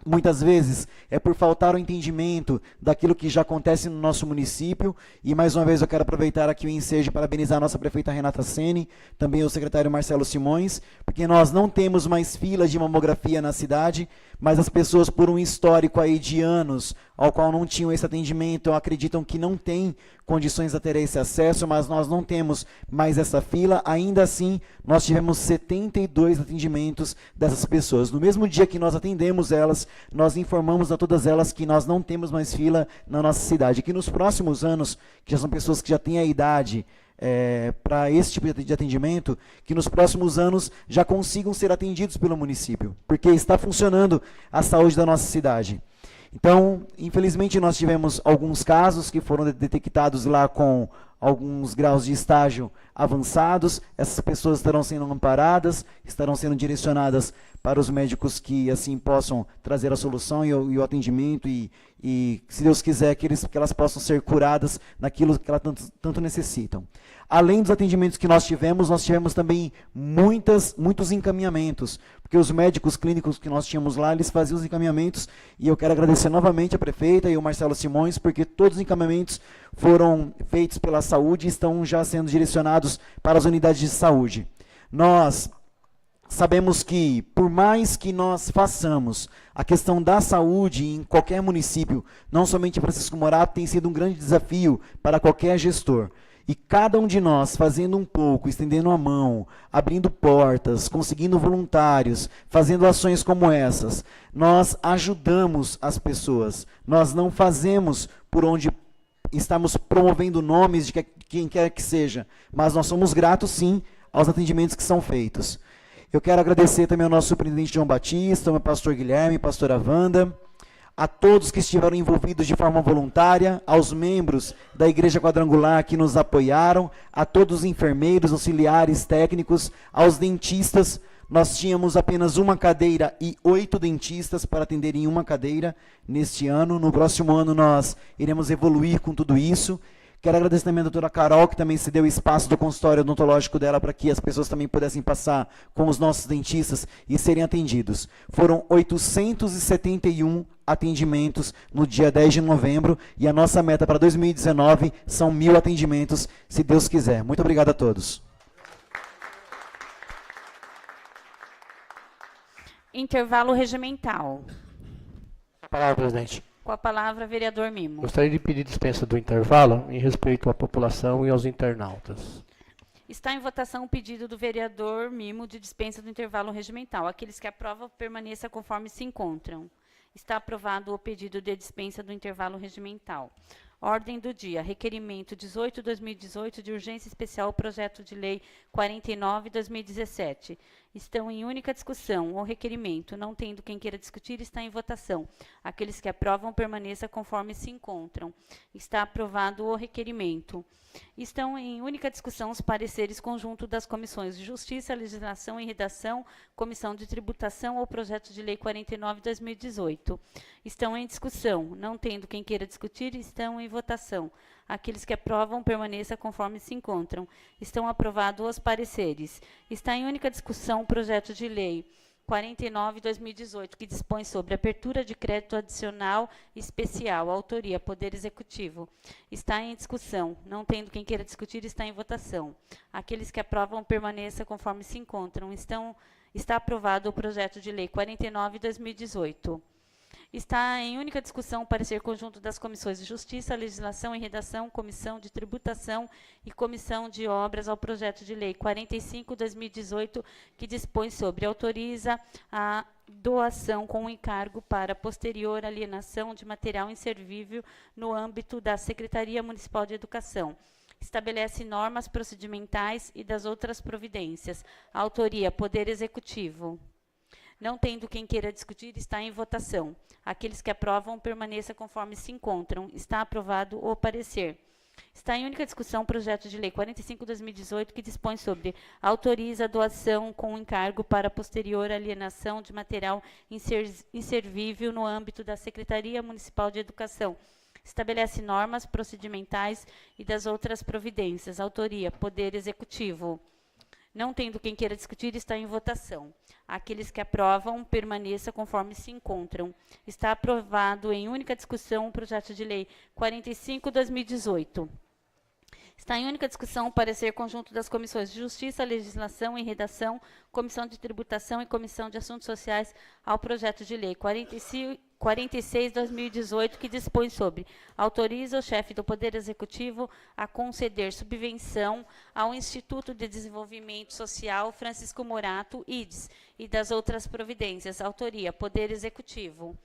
muitas vezes é por faltar o entendimento daquilo que já acontece no nosso município. E mais uma vez eu quero aproveitar aqui o ensejo e parabenizar a nossa prefeita Renata Seni, também o secretário Marcelo Simões, porque nós não temos mais filas de mamografia na cidade, mas as pessoas, por um histórico aí de anos ao qual não tinham esse atendimento, acreditam que não tem condições a ter esse acesso, mas nós não temos mais essa fila. Ainda assim, nós tivemos 72 atendimentos dessas pessoas. No mesmo dia que nós atendemos elas, nós informamos a todas elas que nós não temos mais fila na nossa cidade, que nos próximos anos, que já são pessoas que já têm a idade para esse tipo de atendimento, que nos próximos anos já consigam ser atendidos pelo município, porque está funcionando a saúde da nossa cidade. Então, infelizmente, nós tivemos alguns casos que foram detectados lá com alguns graus de estágio avançados. Essas pessoas estarão sendo amparadas, estarão sendo direcionadas para os médicos que assim possam trazer a solução e o atendimento e, se Deus quiser, que elas possam ser curadas naquilo que elas tanto necessitam. Além dos atendimentos que nós tivemos também muitos encaminhamentos, porque os médicos clínicos que nós tínhamos lá, eles faziam os encaminhamentos, e eu quero agradecer novamente a prefeita e o Marcelo Simões, porque todos os encaminhamentos foram feitos pela saúde e estão já sendo direcionados para as unidades de saúde. Nós sabemos que, por mais que nós façamos a questão da saúde em qualquer município, não somente Francisco Morato, tem sido um grande desafio para qualquer gestor. E cada um de nós fazendo um pouco, estendendo a mão, abrindo portas, conseguindo voluntários, fazendo ações como essas, nós ajudamos as pessoas. Nós não fazemos por onde estamos promovendo nomes de quem quer que seja, mas nós somos gratos, sim, aos atendimentos que são feitos. Eu quero agradecer também ao nosso superintendente João Batista, ao meu pastor Guilherme, pastora Wanda, a todos que estiveram envolvidos de forma voluntária, aos membros da Igreja Quadrangular que nos apoiaram, a todos os enfermeiros, auxiliares, técnicos, aos dentistas. Nós tínhamos apenas uma cadeira e 8 dentistas para atender em uma cadeira neste ano. No próximo ano nós iremos evoluir com tudo isso. Quero agradecer também a doutora Carol, que também se deu espaço do consultório odontológico dela para que as pessoas também pudessem passar com os nossos dentistas e serem atendidos. Foram 871 atendimentos no dia 10 de novembro e a nossa meta para 2019 são 1.000 atendimentos, se Deus quiser. Muito obrigado a todos. Intervalo regimental. Palavra, presidente. Com a palavra, vereador Mimo. Gostaria de pedir dispensa do intervalo em respeito à população e aos internautas. Está em votação o pedido do vereador Mimo de dispensa do intervalo regimental. Aqueles que aprovam, permaneça conforme se encontram. Está aprovado o pedido de dispensa do intervalo regimental. Ordem do dia. Requerimento 18/2018 de urgência especial, projeto de lei 49/2017. Estão em única discussão o requerimento. Não tendo quem queira discutir, está em votação. Aqueles que aprovam, permaneça conforme se encontram. Está aprovado o requerimento. Estão em única discussão os pareceres conjunto das comissões de Justiça, Legislação e Redação, Comissão de Tributação ao projeto de lei 49/2018. Estão em discussão. Não tendo quem queira discutir, estão em votação. Aqueles que aprovam, permaneça conforme se encontram. Estão aprovados os pareceres. Está em única discussão o projeto de lei 49/2018, que dispõe sobre abertura de crédito adicional especial, autoria, Poder Executivo. Está em discussão. Não tendo quem queira discutir, está em votação. Aqueles que aprovam, permaneça conforme se encontram. Está aprovado o projeto de lei 49/2018. Está em única discussão o parecer conjunto das comissões de Justiça, Legislação e Redação, Comissão de Tributação e Comissão de Obras ao projeto de lei 45/2018, que dispõe sobre autoriza a doação com encargo para posterior alienação de material inservível no âmbito da Secretaria Municipal de Educação. Estabelece normas procedimentais e das outras providências. Autoria, Poder Executivo. Não tendo quem queira discutir, está em votação. Aqueles que aprovam, permaneça conforme se encontram. Está aprovado o parecer. Está em única discussão o projeto de lei 45/2018, que dispõe sobre autoriza a doação com encargo para posterior alienação de material inservível no âmbito da Secretaria Municipal de Educação. Estabelece normas procedimentais e das outras providências. Autoria, Poder Executivo. Não tendo quem queira discutir, está em votação. Aqueles que aprovam, permaneça conforme se encontram. Está aprovado em única discussão o projeto de lei 45/2018. Está em única discussão o parecer conjunto das comissões de Justiça, Legislação e Redação, Comissão de Tributação e Comissão de Assuntos Sociais ao projeto de lei 46/2018, que dispõe sobre autoriza o chefe do Poder Executivo a conceder subvenção ao Instituto de Desenvolvimento Social Francisco Morato, IDES, e das outras providências. Autoria, Poder Executivo.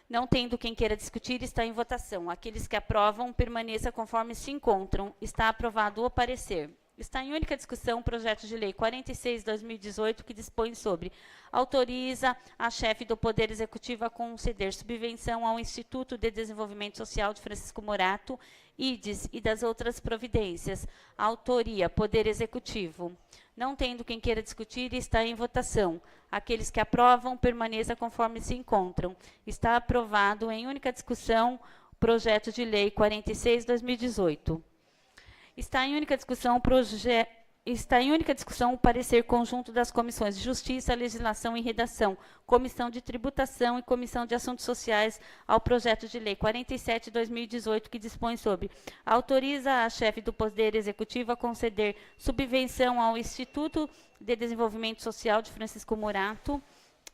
Não tendo quem queira discutir, está em votação. Aqueles que aprovam, permaneça conforme se encontram. Está aprovado o parecer. Está em única discussão o projeto de lei 46/2018, que dispõe sobre autoriza a chefe do Poder Executivo a conceder subvenção ao Instituto de Desenvolvimento Social de Francisco Morato, IDES, e das outras providências. Autoria, Poder Executivo. Não tendo quem queira discutir, está em votação. Aqueles que aprovam, permaneça conforme se encontram. Está aprovado em única discussão o projeto de lei 46/2018. Está em única discussão o parecer conjunto das comissões de Justiça, Legislação e Redação, Comissão de Tributação e Comissão de Assuntos Sociais ao projeto de lei 47/2018, que dispõe sobre autoriza a chefe do Poder Executivo a conceder subvenção ao Instituto de Desenvolvimento Social de Francisco Morato,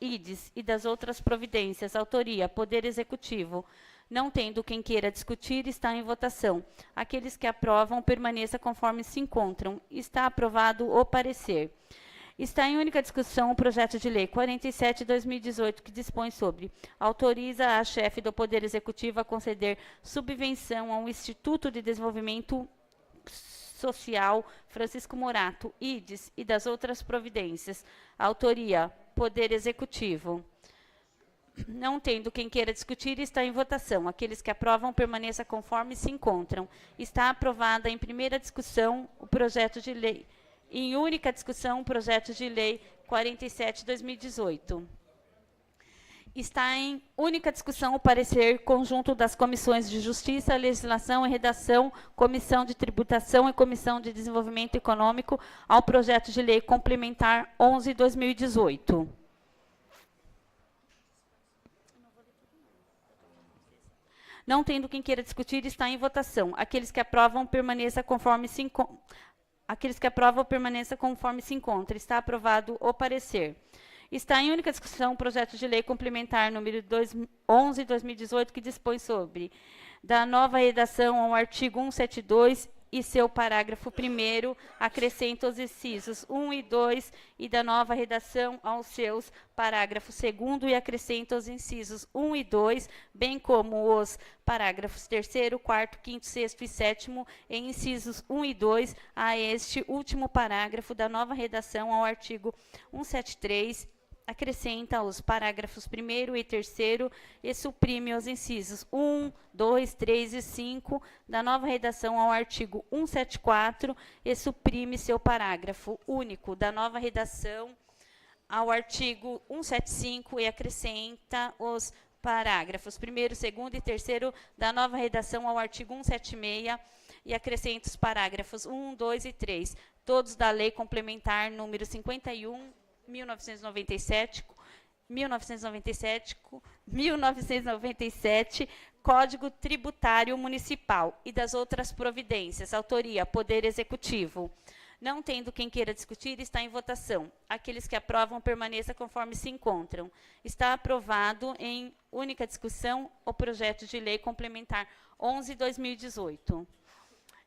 IDES, e das outras providências. Autoria, Poder Executivo. Não tendo quem queira discutir, está em votação. Aqueles que aprovam, permaneça conforme se encontram. Está aprovado o parecer. Está em única discussão o projeto de lei 47/2018, que dispõe sobre autoriza a chefe do Poder Executivo a conceder subvenção ao Instituto de Desenvolvimento Social Francisco Morato, IDES, e das outras providências. Autoria, Poder Executivo. Não tendo quem queira discutir, está em votação. Aqueles que aprovam, permaneça conforme se encontram. Está aprovada em primeira discussão o projeto de lei. Em única discussão, o projeto de lei 47/2018. Está em única discussão o parecer conjunto das comissões de Justiça, Legislação e Redação, Comissão de Tributação e Comissão de Desenvolvimento Econômico ao projeto de lei complementar 11/2018. Não tendo quem queira discutir, está em votação. Aqueles que aprovam, permaneça conforme se encontra. Está aprovado o parecer. Está em única discussão o projeto de lei complementar número 11/2018, que dispõe sobre da nova redação ao artigo 172 e seu parágrafo 1º, acrescenta os incisos 1 e 2, e da nova redação aos seus parágrafo 2º e acrescenta os incisos 1 e 2, bem como os parágrafos 3º, 4º, 5º, 6º e 7º, em incisos 1 e 2, a este último parágrafo da nova redação ao artigo 173, acrescenta os parágrafos 1º e 3º e suprime os incisos 1, 2, 3 e 5 da nova redação ao artigo 174 e suprime seu parágrafo único da nova redação ao artigo 175 e acrescenta os parágrafos 1º, 2º e 3º da nova redação ao artigo 176 e acrescenta os parágrafos 1, 2 e 3, todos da Lei Complementar número 51, 1997, Código Tributário Municipal e das outras providências. Autoria, Poder Executivo. Não tendo quem queira discutir, está em votação. Aqueles que aprovam, permaneça conforme se encontram. Está aprovado em única discussão o projeto de lei complementar 11/2018.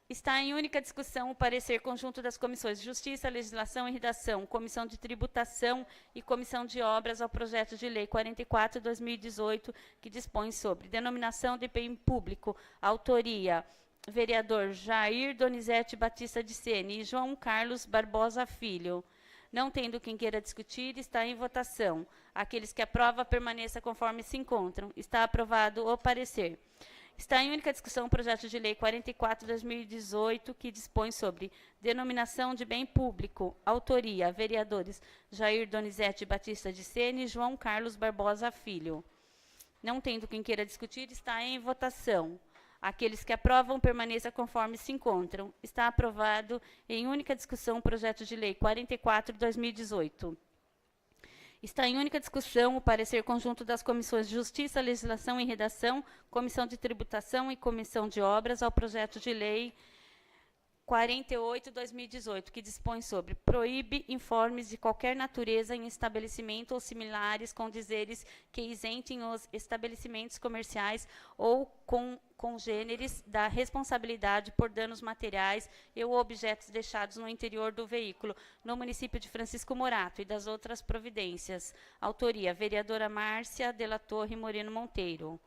Está em única discussão o parecer conjunto das comissões de Justiça, Legislação e Redação, Comissão de Tributação e Comissão de Obras ao projeto de lei 44/2018, que dispõe sobre denominação de bem público. Autoria, vereador Jair Donizete Batista de Sene e João Carlos Barbosa Filho. Não tendo quem queira discutir, está em votação. Aqueles que aprovam, permaneça conforme se encontram. Está aprovado o parecer. Está em única discussão o projeto de lei 44/2018, que dispõe sobre denominação de bem público. Autoria, vereadores Jair Donizete Batista de Sene e João Carlos Barbosa Filho. Não tendo quem queira discutir, está em votação. Aqueles que aprovam, permaneça conforme se encontram. Está aprovado em única discussão o projeto de lei 44/2018. Está em única discussão o parecer conjunto das comissões de Justiça, Legislação e Redação, Comissão de Tributação e Comissão de Obras ao projeto de lei 48/2018, que dispõe sobre proíbe informes de qualquer natureza em estabelecimento ou similares com dizeres que isentem os estabelecimentos comerciais ou congêneres da responsabilidade por danos materiais e ou objetos deixados no interior do veículo, no município de Francisco Morato e das outras providências. Autoria, vereadora Márcia de la Torre Moreno Monteiro.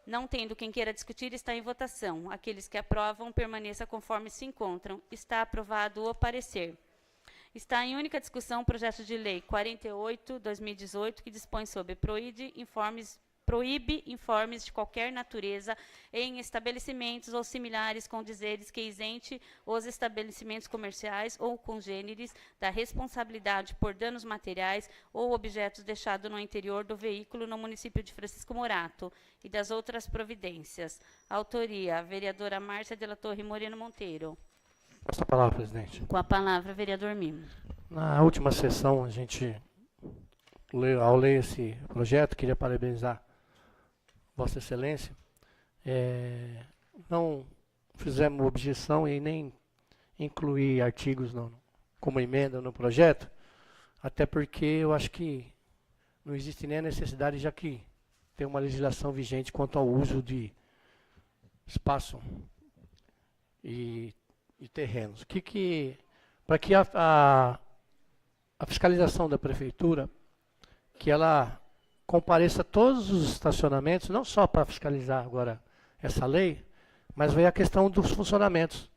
Não tendo quem queira discutir, está em votação. Aqueles que aprovam, permaneça conforme se encontram. Está aprovado o parecer. Está em única discussão o projeto de lei 48/2018, que dispõe sobre proíbe informes de qualquer natureza em estabelecimentos ou similares com dizeres que isente os estabelecimentos comerciais ou congêneres da responsabilidade por danos materiais ou objetos deixados no interior do veículo no município de Francisco Morato e das outras providências. Autoria, a vereadora Márcia de la Torre Moreno Monteiro. Passa a palavra, presidente. Com a palavra, vereador Mimo. Na última sessão, a gente, ao ler esse projeto, queria parabenizar Vossa Excelência. Não fizemos objeção e nem incluir artigos como emenda no projeto, até porque eu acho que não existe nem a necessidade, já que tem uma legislação vigente quanto ao uso de espaço e terrenos. Para que a fiscalização da prefeitura, que ela compareça a todos os estacionamentos, não só para fiscalizar agora essa lei, mas veio a questão dos funcionamentos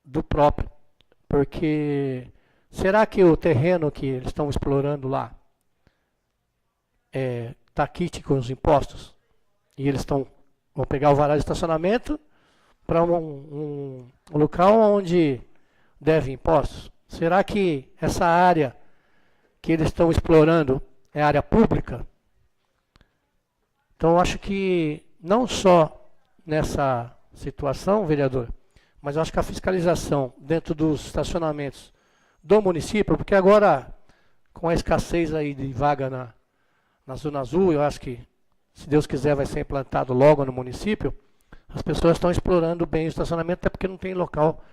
do próprio. Porque será que o terreno que eles estão explorando lá está quite com os impostos? E eles vão pegar o varal de estacionamento para um local onde deve impostos? Será que essa área que eles estão explorando é área pública? Então, eu acho que não só nessa situação, vereador, mas eu acho que a fiscalização dentro dos estacionamentos do município, porque agora, com a escassez aí de vaga na Zona Azul, eu acho que, se Deus quiser, vai ser implantado logo no município. As pessoas estão explorando bem o estacionamento, até porque não tem local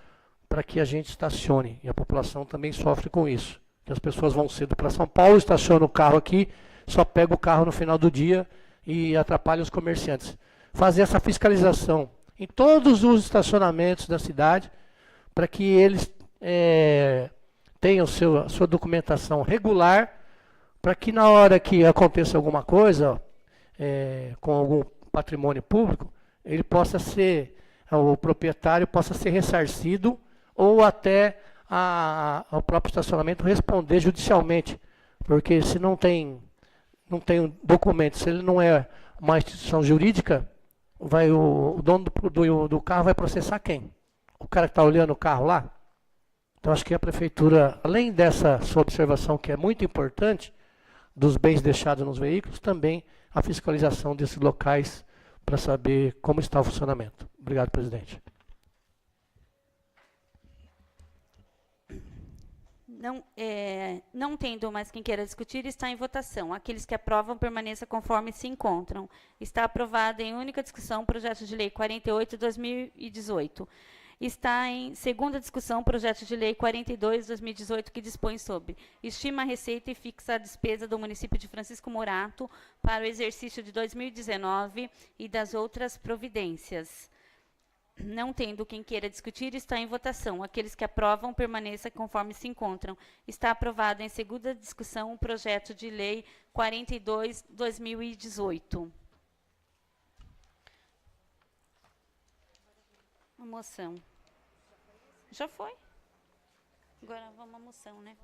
para que a gente estacione. E a população também sofre com isso. Que as pessoas vão cedo para São Paulo, estacionam o carro aqui, só pega o carro no final do dia e atrapalha os comerciantes. Fazer essa fiscalização em todos os estacionamentos da cidade, para que eles tenham a sua documentação regular, para que na hora que aconteça alguma coisa com algum patrimônio público, o proprietário possa ser ressarcido ou até o próprio estacionamento responder judicialmente. Porque se não tem documento, se ele não é uma instituição jurídica, o dono do carro vai processar quem? O cara que está olhando o carro lá? Então, acho que a prefeitura, além dessa sua observação, que é muito importante, dos bens deixados nos veículos, também a fiscalização desses locais para saber como está o funcionamento. Obrigado, presidente. Não tendo mais quem queira discutir, está em votação. Aqueles que aprovam, permaneça conforme se encontram. Está aprovado em única discussão o projeto de lei 48/2018. Está em segunda discussão o projeto de lei 42/2018, que dispõe sobre estima a receita e fixa a despesa do município de Francisco Morato para o exercício de 2019 e das outras providências. Não tendo quem queira discutir, está em votação. Aqueles que aprovam, permaneça conforme se encontram. Está aprovado em segunda discussão o projeto de lei 42/2018. A moção. Já foi? Agora vamos à moção, né?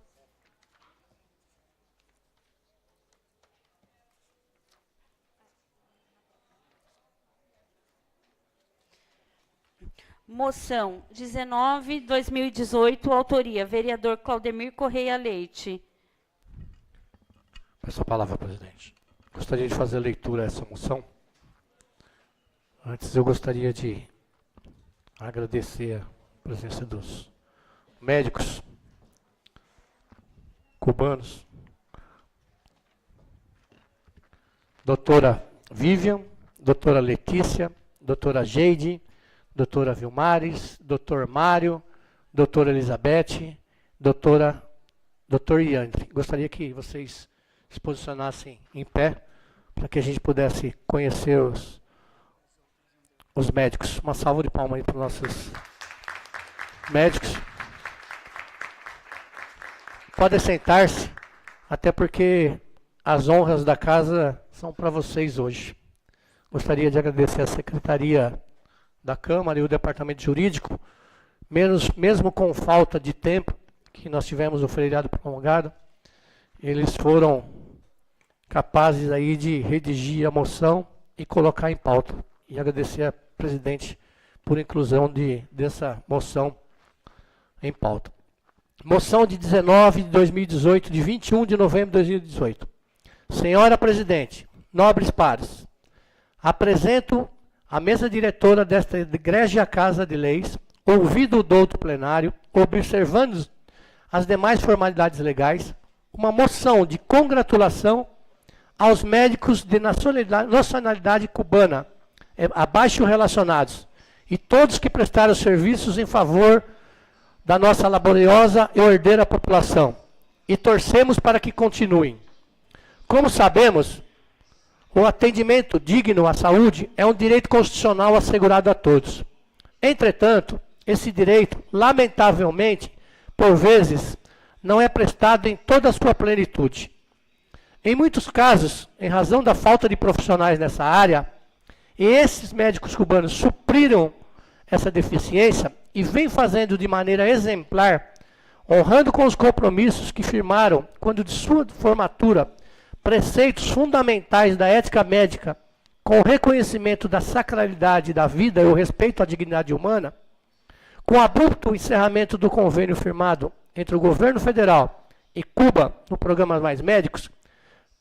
Moção 19/2018, autoria, vereador Claudemir Correia Leite. Peço a palavra, presidente. Gostaria de fazer a leitura dessa moção. Antes, eu gostaria de agradecer a presença dos médicos cubanos, doutora Vivian, doutora Letícia, doutora Geide, doutora Vilmares, doutor Mário, doutora Elizabeth, doutor Iandre. Gostaria que vocês se posicionassem em pé, para que a gente pudesse conhecer os médicos. Uma salva de palmas aí para os nossos médicos. Podem sentar-se, até porque as honras da casa são para vocês hoje. Gostaria de agradecer a Secretaria da Câmara e o Departamento Jurídico, mesmo com falta de tempo, que nós tivemos o feriado prolongado, eles foram capazes aí de redigir a moção e colocar em pauta. E agradecer a presidente por inclusão dessa moção em pauta. Moção de 19 de 2018, de 21 de novembro de 2018. Senhora presidente, nobres pares, apresento à mesa diretora desta egrégia Casa de Leis, ouvido o douto plenário, observando as demais formalidades legais, uma moção de congratulação aos médicos de nacionalidade cubana, abaixo relacionados, e todos que prestaram serviços em favor da nossa laboriosa e ordeira população, e torcemos para que continuem. Como sabemos, o atendimento digno à saúde é um direito constitucional assegurado a todos. Entretanto, esse direito, lamentavelmente, por vezes, não é prestado em toda a sua plenitude. Em muitos casos, em razão da falta de profissionais nessa área, e esses médicos cubanos supriram essa deficiência e vêm fazendo de maneira exemplar, honrando com os compromissos que firmaram quando de sua formatura, preceitos fundamentais da ética médica, com o reconhecimento da sacralidade da vida e o respeito à dignidade humana, com o abrupto encerramento do convênio firmado entre o governo federal e Cuba no programa Mais Médicos,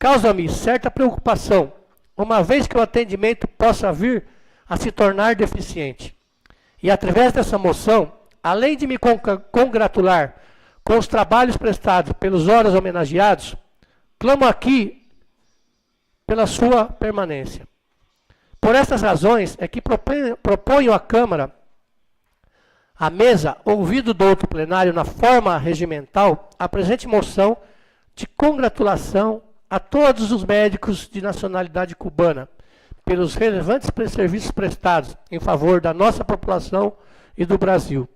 causa-me certa preocupação, uma vez que o atendimento possa vir a se tornar deficiente. E através dessa moção, além de me congratular com os trabalhos prestados pelos órgãos homenageados, clamo aqui pela sua permanência. Por essas razões é que proponho à Câmara, à mesa, ouvido do outro plenário na forma regimental, a presente moção de congratulação a todos os médicos de nacionalidade cubana pelos relevantes serviços prestados em favor da nossa população e do Brasil,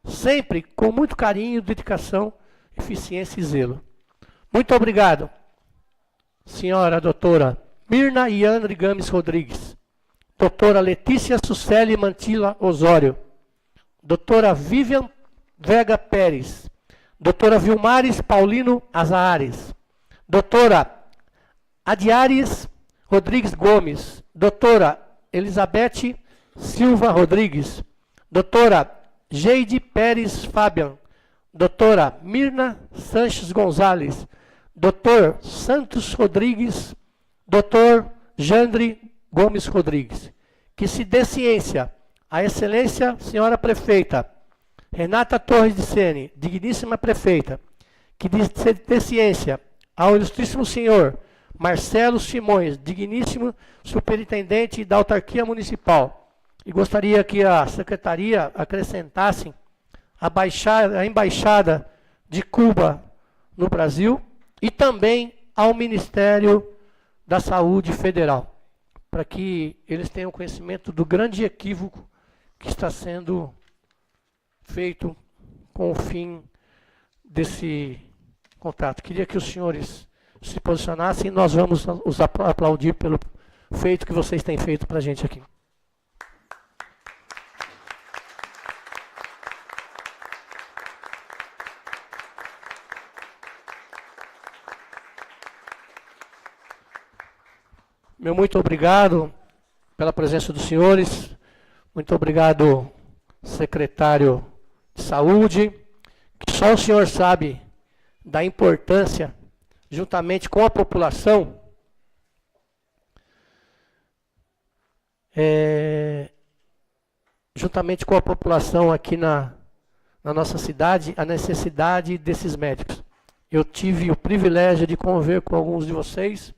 sempre com muito carinho, dedicação, eficiência e zelo. Muito obrigado, senhora doutora Mirna Yandri Gomes Rodrigues, doutora Letícia Suceli Mantilla Osório, doutora Vivian Vega Pérez, doutora Vilmares Paulino Azahares, doutora Adiares Rodrigues Gomes, doutora Elizabeth Silva Rodrigues, doutora Geide Pérez Fabian, doutora Mirna Sanches Gonzalez, doutor Santos Rodrigues, doutor Jandre Gomes Rodrigues. Que se dê ciência à excelência senhora prefeita Renata Torres de Sene, digníssima prefeita, que se dê ciência ao ilustríssimo senhor Marcelo Simões, digníssimo superintendente da autarquia municipal. E gostaria que a secretaria acrescentasse a embaixada de Cuba no Brasil e também ao Ministério da Saúde Federal, para que eles tenham conhecimento do grande equívoco que está sendo feito com o fim desse contrato. Queria que os senhores se posicionassem e nós vamos os aplaudir pelo feito que vocês têm feito para a gente aqui. Meu muito obrigado pela presença dos senhores. Muito obrigado, secretário de Saúde, que só o senhor sabe da importância, juntamente com a população, aqui na nossa cidade, a necessidade desses médicos. Eu tive o privilégio de conviver com alguns de vocês,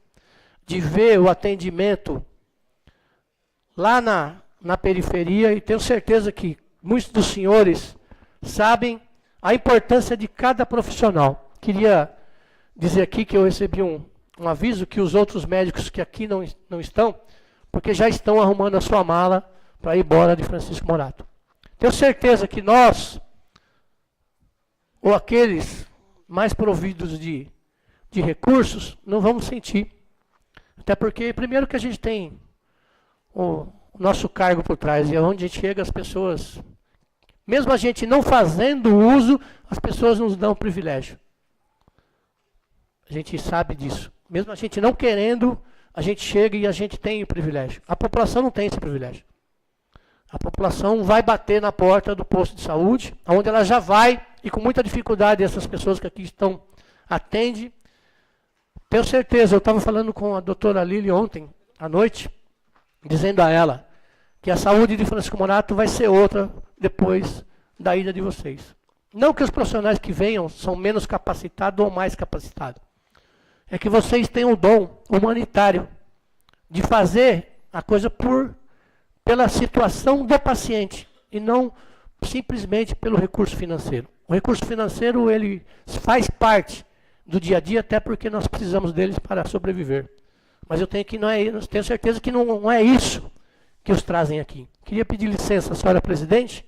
de ver o atendimento lá na periferia, e tenho certeza que muitos dos senhores sabem a importância de cada profissional. Queria dizer aqui que eu recebi um aviso que os outros médicos que aqui não estão, porque já estão arrumando a sua mala para ir embora de Francisco Morato. Tenho certeza que nós, ou aqueles mais providos de recursos, não vamos sentir. Até porque, primeiro que a gente tem o nosso cargo por trás, e é onde a gente chega, as pessoas, mesmo a gente não fazendo uso, as pessoas nos dão privilégio. A gente sabe disso. Mesmo a gente não querendo, a gente chega e a gente tem o privilégio. A população não tem esse privilégio. A população vai bater na porta do posto de saúde, onde ela já vai, e com muita dificuldade essas pessoas que aqui estão atendem. Tenho certeza, eu estava falando com a doutora Lili ontem, à noite, dizendo a ela que a saúde de Francisco Morato vai ser outra depois da ida de vocês. Não que os profissionais que venham são menos capacitados ou mais capacitados. É que vocês têm um dom humanitário de fazer a coisa pela situação do paciente e não simplesmente pelo recurso financeiro. O recurso financeiro, ele faz parte do dia a dia, até porque nós precisamos deles para sobreviver. Mas eu tenho certeza que não é isso que os trazem aqui. Queria pedir licença à senhora presidente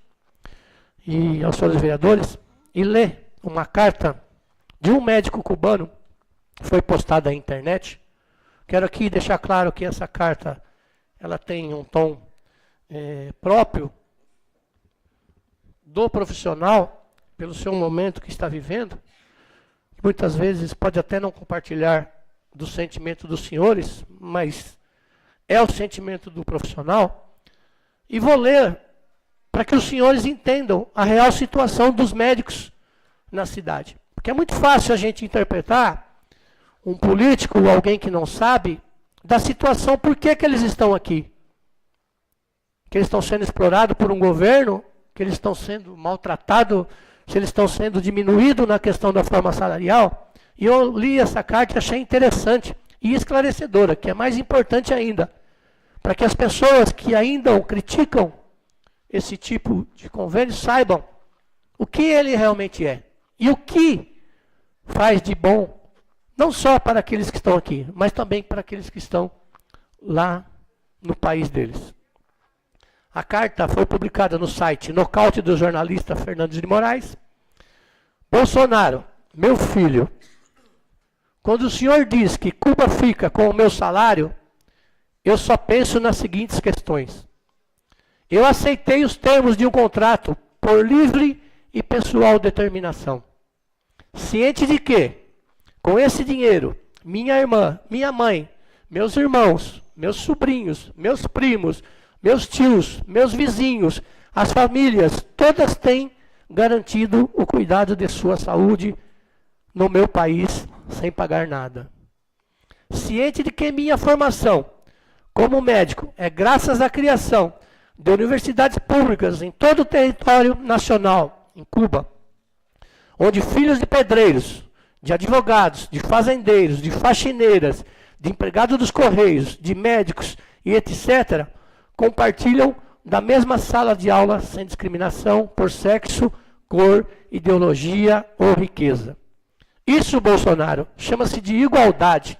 e aos senhores vereadores e ler uma carta de um médico cubano que foi postada na internet. Quero aqui deixar claro que essa carta ela tem um tom próprio do profissional, pelo seu momento que está vivendo. Muitas vezes pode até não compartilhar do sentimento dos senhores, mas é o sentimento do profissional. E vou ler para que os senhores entendam a real situação dos médicos na cidade. Porque é muito fácil a gente interpretar um político ou alguém que não sabe da situação, por que eles estão aqui. Que eles estão sendo explorados por um governo, que eles estão sendo maltratados, se eles estão sendo diminuídos na questão da forma salarial. E eu li essa carta e achei interessante e esclarecedora, que é mais importante ainda, para que as pessoas que ainda criticam esse tipo de convênio saibam o que ele realmente é e o que faz de bom, não só para aqueles que estão aqui, mas também para aqueles que estão lá no país deles. A carta foi publicada no site Nocaute do jornalista Fernandes de Moraes. Bolsonaro, meu filho, quando o senhor diz que Cuba fica com o meu salário, eu só penso nas seguintes questões. Eu aceitei os termos de um contrato por livre e pessoal determinação. Ciente de que, com esse dinheiro, minha irmã, minha mãe, meus irmãos, meus sobrinhos, meus primos, meus tios, meus vizinhos, as famílias, todas têm garantido o cuidado de sua saúde no meu país, sem pagar nada. Ciente de que minha formação como médico é graças à criação de universidades públicas em todo o território nacional, em Cuba, onde filhos de pedreiros, de advogados, de fazendeiros, de faxineiras, de empregados dos correios, de médicos e etc., compartilham da mesma sala de aula sem discriminação por sexo, cor, ideologia ou riqueza. Isso, Bolsonaro, chama-se de igualdade,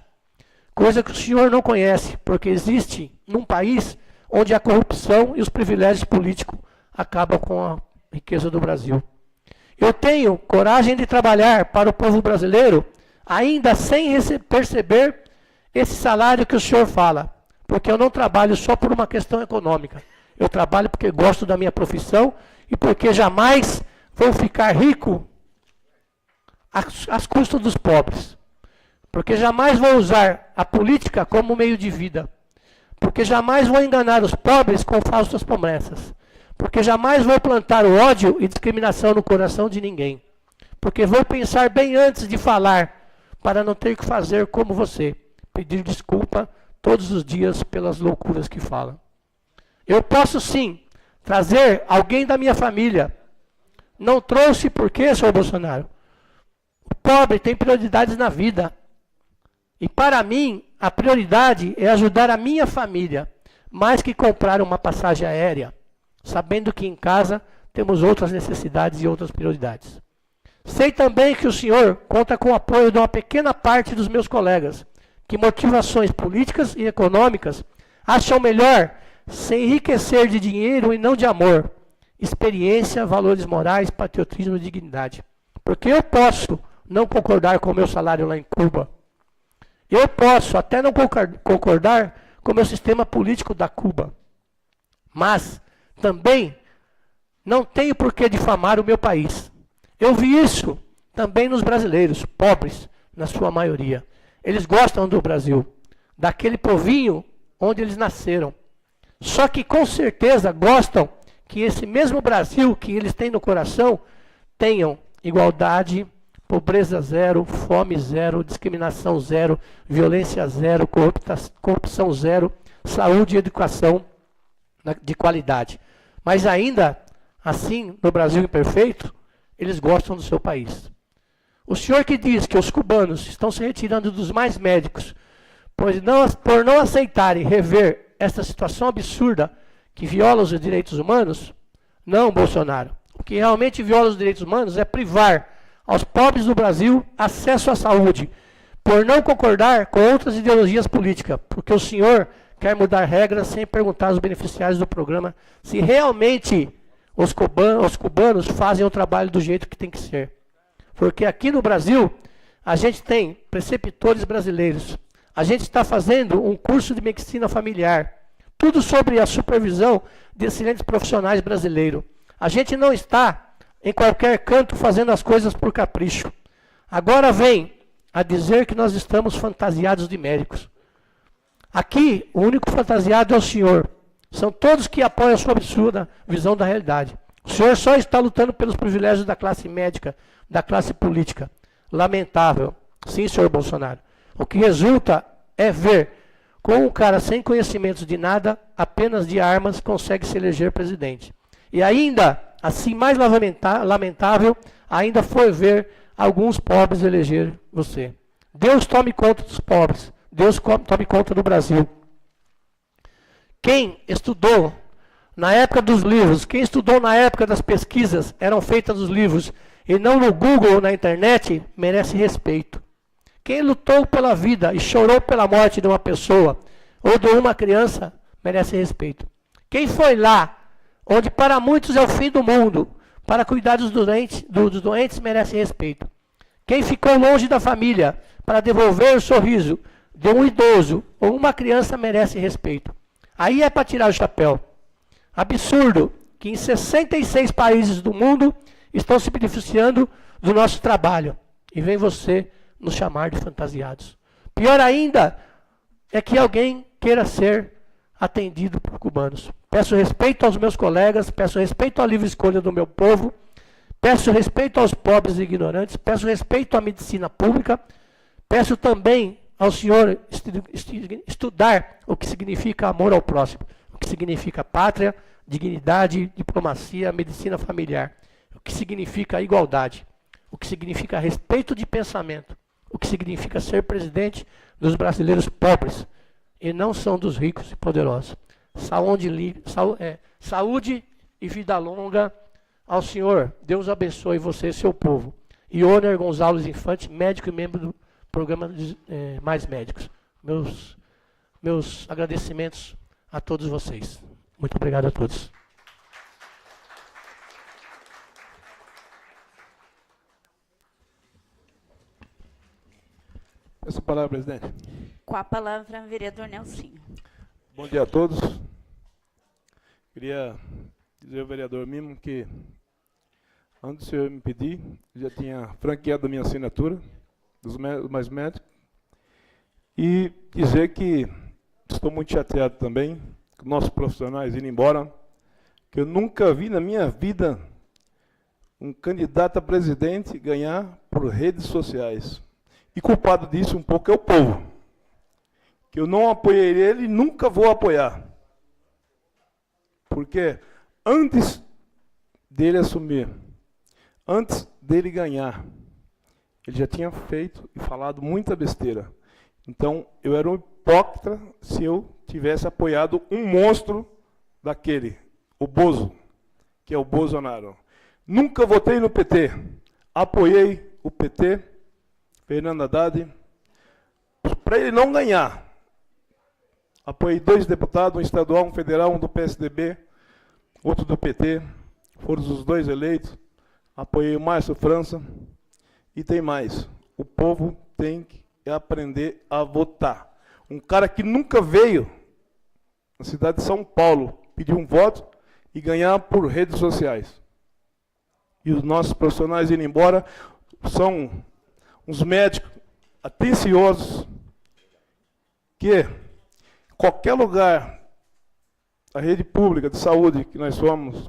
coisa que o senhor não conhece, porque existe num país onde a corrupção e os privilégios políticos acabam com a riqueza do Brasil. Eu tenho coragem de trabalhar para o povo brasileiro, ainda sem perceber esse salário que o senhor fala, porque eu não trabalho só por uma questão econômica. Eu trabalho porque gosto da minha profissão e porque jamais vou ficar rico às custas dos pobres. Porque jamais vou usar a política como meio de vida. Porque jamais vou enganar os pobres com falsas promessas. Porque jamais vou plantar o ódio e discriminação no coração de ninguém. Porque vou pensar bem antes de falar, para não ter que fazer como você, pedir desculpa todos os dias pelas loucuras que falam. Eu posso sim trazer alguém da minha família. Não trouxe por quê, senhor Bolsonaro? O pobre tem prioridades na vida. E para mim, a prioridade é ajudar a minha família, mais que comprar uma passagem aérea, sabendo que em casa temos outras necessidades e outras prioridades. Sei também que o senhor conta com o apoio de uma pequena parte dos meus colegas, que motivações políticas e econômicas acham melhor se enriquecer de dinheiro e não de amor, experiência, valores morais, patriotismo e dignidade. Porque eu posso não concordar com o meu salário lá em Cuba. Eu posso até não concordar com o meu sistema político da Cuba, mas também não tenho por que difamar o meu país. Eu vi isso também nos brasileiros, pobres, na sua maioria. Eles gostam do Brasil, daquele povinho onde eles nasceram. Só que com certeza gostam que esse mesmo Brasil que eles têm no coração tenham igualdade, pobreza zero, fome zero, discriminação zero, violência zero, corrupção zero, saúde e educação de qualidade. Mas ainda assim, no Brasil imperfeito, eles gostam do seu país. O senhor que diz que os cubanos estão se retirando dos mais médicos, por não aceitarem rever esta situação absurda que viola os direitos humanos, não, Bolsonaro. O que realmente viola os direitos humanos é privar aos pobres do Brasil acesso à saúde, por não concordar com outras ideologias políticas, porque o senhor quer mudar regras sem perguntar aos beneficiários do programa se realmente os cubanos fazem o trabalho do jeito que tem que ser. Porque aqui no Brasil, a gente tem preceptores brasileiros. A gente está fazendo um curso de medicina familiar. Tudo sobre a supervisão de excelentes profissionais brasileiros. A gente não está em qualquer canto fazendo as coisas por capricho. Agora vem a dizer que nós estamos fantasiados de médicos. Aqui, o único fantasiado é o senhor. São todos que apoiam a sua absurda visão da realidade. O senhor só está lutando pelos privilégios da classe médica, da classe política. Lamentável. Sim, senhor Bolsonaro. O que resulta é ver como um cara sem conhecimentos de nada, apenas de armas, consegue se eleger presidente. E ainda, assim mais lamentável, ainda foi ver alguns pobres eleger você. Deus tome conta dos pobres. Deus tome conta do Brasil. Quem estudou na época dos livros, quem estudou na época das pesquisas eram feitas nos livros e não no Google ou na internet, merece respeito. Quem lutou pela vida e chorou pela morte de uma pessoa ou de uma criança, merece respeito. Quem foi lá, onde para muitos é o fim do mundo, para cuidar dos doentes merece respeito. Quem ficou longe da família, para devolver o sorriso de um idoso ou uma criança, merece respeito. Aí é para tirar o chapéu. Absurdo que em 66 países do mundo estão se beneficiando do nosso trabalho. E vem você nos chamar de fantasiados. Pior ainda é que alguém queira ser atendido por cubanos. Peço respeito aos meus colegas, peço respeito à livre escolha do meu povo, peço respeito aos pobres e ignorantes, peço respeito à medicina pública, peço também ao senhor estudar o que significa amor ao próximo, o que significa pátria, dignidade, diplomacia, medicina familiar, o que significa igualdade, o que significa respeito de pensamento, o que significa ser presidente dos brasileiros pobres e não são dos ricos e poderosos. Saúde e vida longa ao senhor. Deus abençoe você e seu povo. Ioner Gonzalez Infante, médico e membro do programa Mais Médicos. Meus agradecimentos a todos vocês. Muito obrigado a todos. Essa palavra, presidente. Com a palavra, vereador Nelsinho. Bom dia a todos. Queria dizer ao vereador Mimo que, antes do senhor me pedir, já tinha franqueado a minha assinatura dos Mais Médicos. E dizer que estou muito chateado também com nossos profissionais indo embora, que eu nunca vi na minha vida um candidato a presidente ganhar por redes sociais. E culpado disso um pouco é o povo, que eu não apoiei ele e nunca vou apoiar. Porque antes dele assumir, antes dele ganhar, ele já tinha feito e falado muita besteira. Então, eu era um hipócrita se eu tivesse apoiado um monstro daquele, o Bozo, que é o Bolsonaro. Nunca votei no PT, apoiei o PT, Fernando Haddad, para ele não ganhar. Apoiei 2 deputados, um estadual, um federal, um do PSDB, outro do PT, foram os 2 eleitos. Apoiei o Márcio França e tem mais. O povo tem que é aprender a votar. Um cara que nunca veio na cidade de São Paulo pedir um voto e ganhar por redes sociais. E os nossos profissionais indo embora são uns médicos atenciosos que qualquer lugar, a rede pública de saúde que nós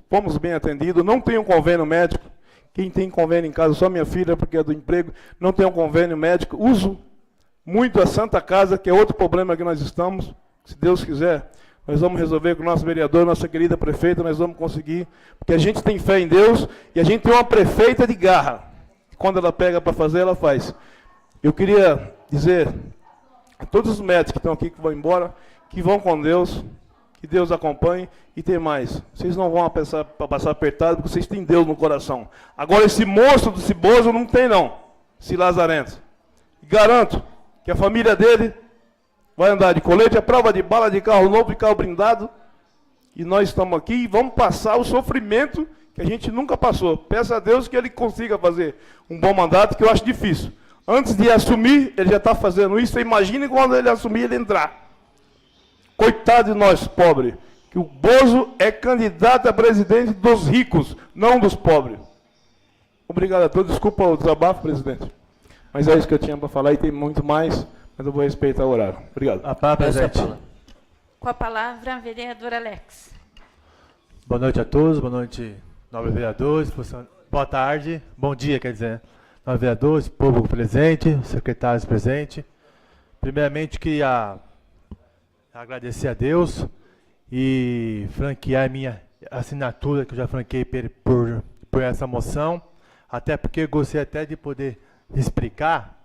fomos bem atendidos, não tem um convênio médico. Quem tem convênio em casa, só minha filha, porque é do emprego, não tem um convênio médico. Uso muito a Santa Casa, que é outro problema que nós estamos. Se Deus quiser, nós vamos resolver com o nosso vereador, nossa querida prefeita, nós vamos conseguir. Porque a gente tem fé em Deus e a gente tem uma prefeita de garra. Quando ela pega para fazer, ela faz. Eu queria dizer a todos os médicos que estão aqui, que vão embora, que vão com Deus, que Deus acompanhe e tem mais. Vocês não vão passar apertado, porque vocês têm Deus no coração. Agora, esse moço do Ciboso não tem, não. Esse Lazarento. Garanto que a família dele vai andar de colete, a prova de bala, de carro novo, de carro blindado. E nós estamos aqui e vamos passar o sofrimento que a gente nunca passou. Peço a Deus que ele consiga fazer um bom mandato, que eu acho difícil. Antes de assumir, ele já está fazendo isso. Imagine quando ele assumir, ele entrar. Coitado de nós, pobres. Que o Bozo é candidato a presidente dos ricos, não dos pobres. Obrigado a todos. Desculpa o desabafo, presidente. Mas é isso que eu tinha para falar e tem muito mais, mas eu vou respeitar o horário. Obrigado. A palavra, presidente. Com a palavra, vereador Alex. Boa noite a todos, boa noite, nobres vereadores, boa tarde, bom dia, quer dizer, nobres vereadores, povo presente, secretários presentes. Primeiramente, queria agradecer a Deus e franquear a minha assinatura, que eu já franqueei por essa moção, até porque eu gostaria até de poder explicar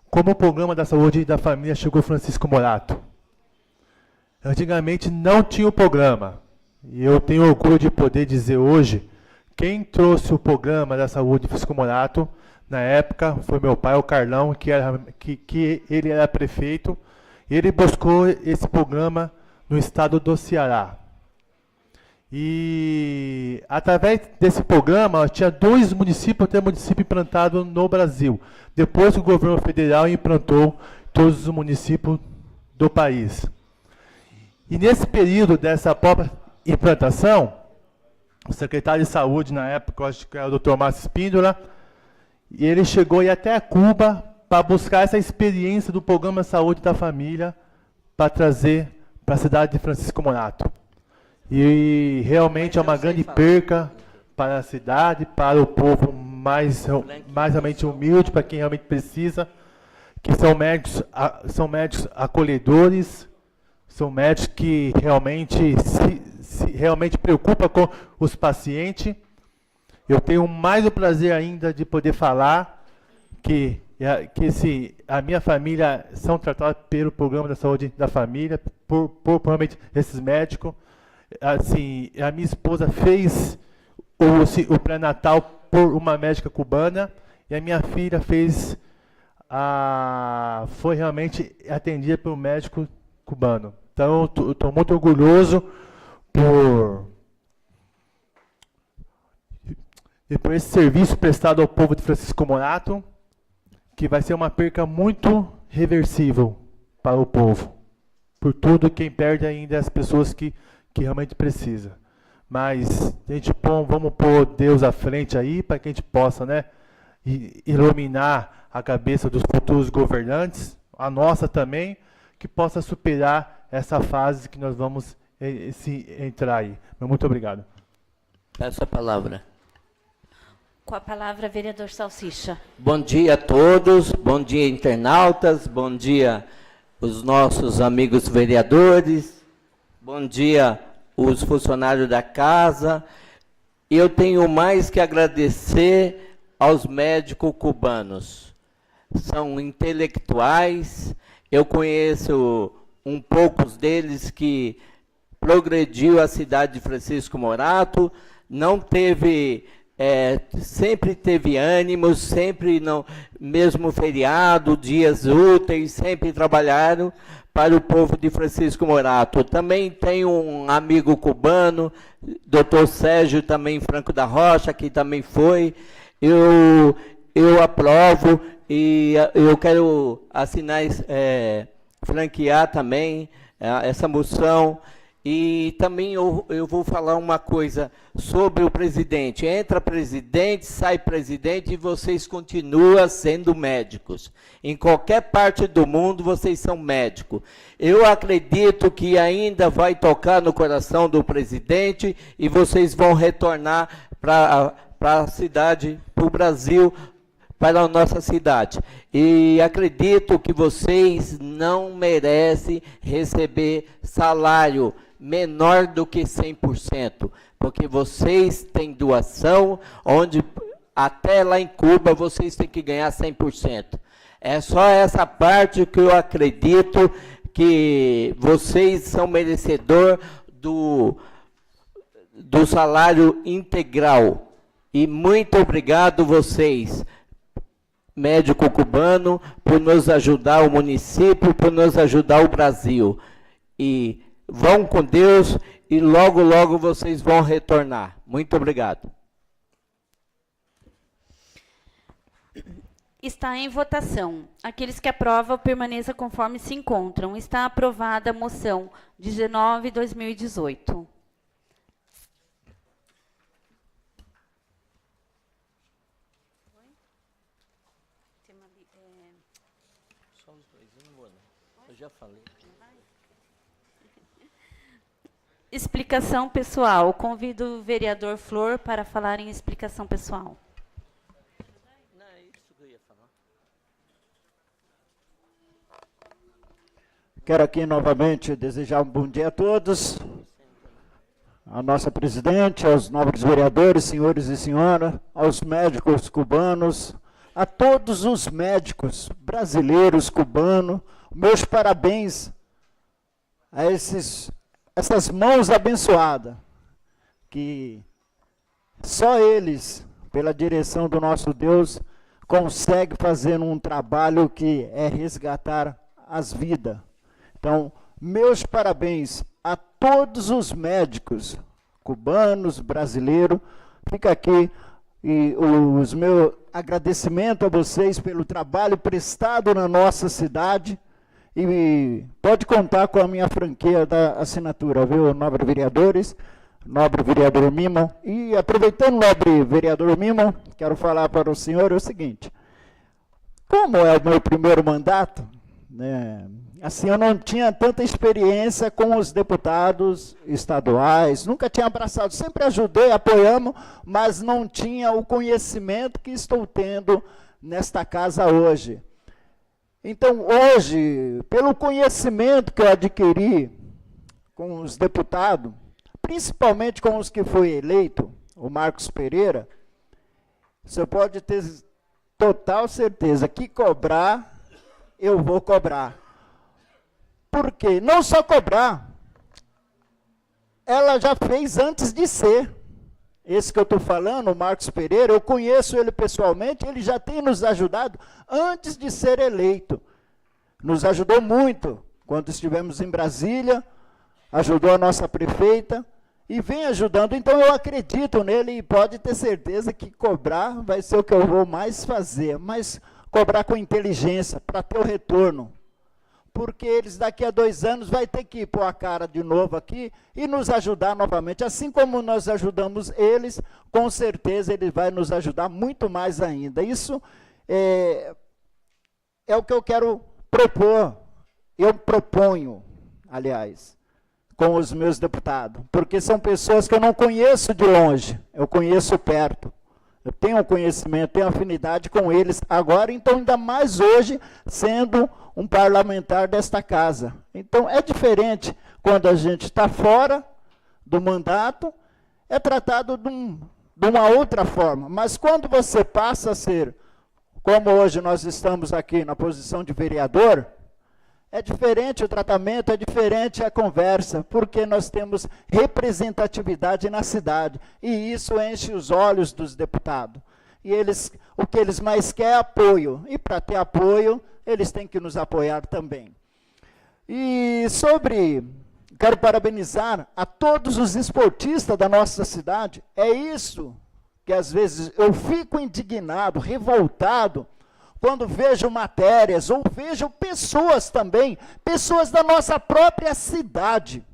como o programa da saúde e da família chegou Francisco Morato. Antigamente não tinha o programa, e eu tenho orgulho de poder dizer hoje, quem trouxe o programa da saúde Francisco Morato, na época, foi meu pai, o Carlão, que ele era prefeito, e ele buscou esse programa no estado do Ceará. E através desse programa, tinha 2 municípios, até município implantado no Brasil. Depois o governo federal implantou todos os municípios do país. E nesse período dessa própria implantação, o secretário de saúde na época, eu acho que era o Dr. Márcio Espíndola, e ele chegou a ir até Cuba para buscar essa experiência do programa de saúde da família para trazer para a cidade de Francisco Morato. E realmente é uma grande perca para a cidade, para o povo mais realmente humilde, para quem realmente precisa, que são médicos acolhedores, são médicos que realmente realmente preocupam com os pacientes. Eu tenho mais o prazer ainda de poder falar que a minha família são tratados pelo programa da saúde da família, por provavelmente esses médicos. Assim, a minha esposa fez o pré-natal por uma médica cubana e a minha filha foi realmente atendida por um médico cubano. Então, eu estou muito orgulhoso por esse serviço prestado ao povo de Francisco Morato, que vai ser uma perca muito reversível para o povo. Por tudo, quem perde ainda é as pessoas que realmente precisam. Mas vamos pôr Deus à frente aí, para que a gente possa, né, iluminar a cabeça dos futuros governantes, a nossa também, que possa superar essa fase que nós vamos entrar aí. Muito obrigado. Peço a palavra. Com a palavra, vereador Salsicha. Bom dia a todos, bom dia internautas, bom dia os nossos amigos vereadores, bom dia os funcionários da casa. Eu tenho mais que agradecer aos médicos cubanos. São intelectuais, eu conheço poucos deles que progrediu a cidade de Francisco Morato, não teve... sempre teve ânimo, sempre, não, mesmo feriado, dias úteis, sempre trabalharam para o povo de Francisco Morato. Também tenho um amigo cubano, Dr. Sérgio, também Franco da Rocha, que também foi. Eu aprovo E eu quero assinar, franquear também essa moção. E também eu vou falar uma coisa sobre o presidente. Entra presidente, sai presidente e vocês continuam sendo médicos. Em qualquer parte do mundo vocês são médicos. Eu acredito que ainda vai tocar no coração do presidente e vocês vão retornar para a cidade, para o Brasil, para a nossa cidade. E acredito que vocês não merecem receber salário menor do que 100%, porque vocês têm doação, onde até lá em Cuba vocês têm que ganhar 100%. É só essa parte que eu acredito que vocês são merecedor do salário integral. E muito obrigado vocês, médico cubano, por nos ajudar, o município, por nos ajudar o Brasil. E vão com Deus e logo, logo vocês vão retornar. Muito obrigado. Está em votação. Aqueles que aprovam, permaneça conforme se encontram. Está aprovada a moção 19/2018. Só os dois, eu não vou não. Eu já falei. Explicação pessoal. Convido o vereador Flor para falar em explicação pessoal. Não, é isso que eu ia falar. Quero aqui novamente desejar um bom dia a todos, à nossa presidente, aos nobres vereadores, senhores e senhoras, aos médicos cubanos, a todos os médicos brasileiros, cubanos, meus parabéns a essas mãos abençoadas, que só eles, pela direção do nosso Deus, conseguem fazer um trabalho que é resgatar as vidas. Então, meus parabéns a todos os médicos cubanos, brasileiros. Fica aqui e os meus agradecimentos a vocês pelo trabalho prestado na nossa cidade. E pode contar com a minha franquia da assinatura, viu, nobre vereadores, nobre vereador Mimo. E aproveitando, nobre vereador Mimo, quero falar para o senhor o seguinte: como é o meu primeiro mandato, né, assim, eu não tinha tanta experiência com os deputados estaduais, nunca tinha abraçado, sempre ajudei, apoiamos, mas não tinha o conhecimento que estou tendo nesta casa hoje. Então, hoje, pelo conhecimento que eu adquiri com os deputados, principalmente com os que foi eleito, o Marcos Pereira, você pode ter total certeza que cobrar, eu vou cobrar. Por quê? Não só cobrar, ela já fez antes de ser. Esse que eu estou falando, o Marcos Pereira, eu conheço ele pessoalmente, ele já tem nos ajudado antes de ser eleito. Nos ajudou muito quando estivemos em Brasília, ajudou a nossa prefeita e vem ajudando. Então eu acredito nele e pode ter certeza que cobrar vai ser o que eu vou mais fazer, mas cobrar com inteligência para ter o retorno. Porque eles daqui a 2 anos vai ter que pôr a cara de novo aqui e nos ajudar novamente. Assim como nós ajudamos eles, com certeza ele vai nos ajudar muito mais ainda. Isso é o que eu quero propor. Eu proponho, aliás, com os meus deputados. Porque são pessoas que eu não conheço de longe, eu conheço perto. Eu tenho conhecimento, tenho afinidade com eles agora, então ainda mais hoje, sendo um parlamentar desta casa. Então é diferente quando a gente está fora do mandato, é tratado de uma outra forma. Mas quando você passa a ser, como hoje nós estamos aqui na posição de vereador, é diferente o tratamento, é diferente a conversa, porque nós temos representatividade na cidade, e isso enche os olhos dos deputados. E o que eles mais querem é apoio, e para ter apoio, eles têm que nos apoiar também. E quero parabenizar a todos os esportistas da nossa cidade, é isso que às vezes eu fico indignado, revoltado, quando vejo matérias, ou vejo pessoas também, pessoas da nossa própria cidade,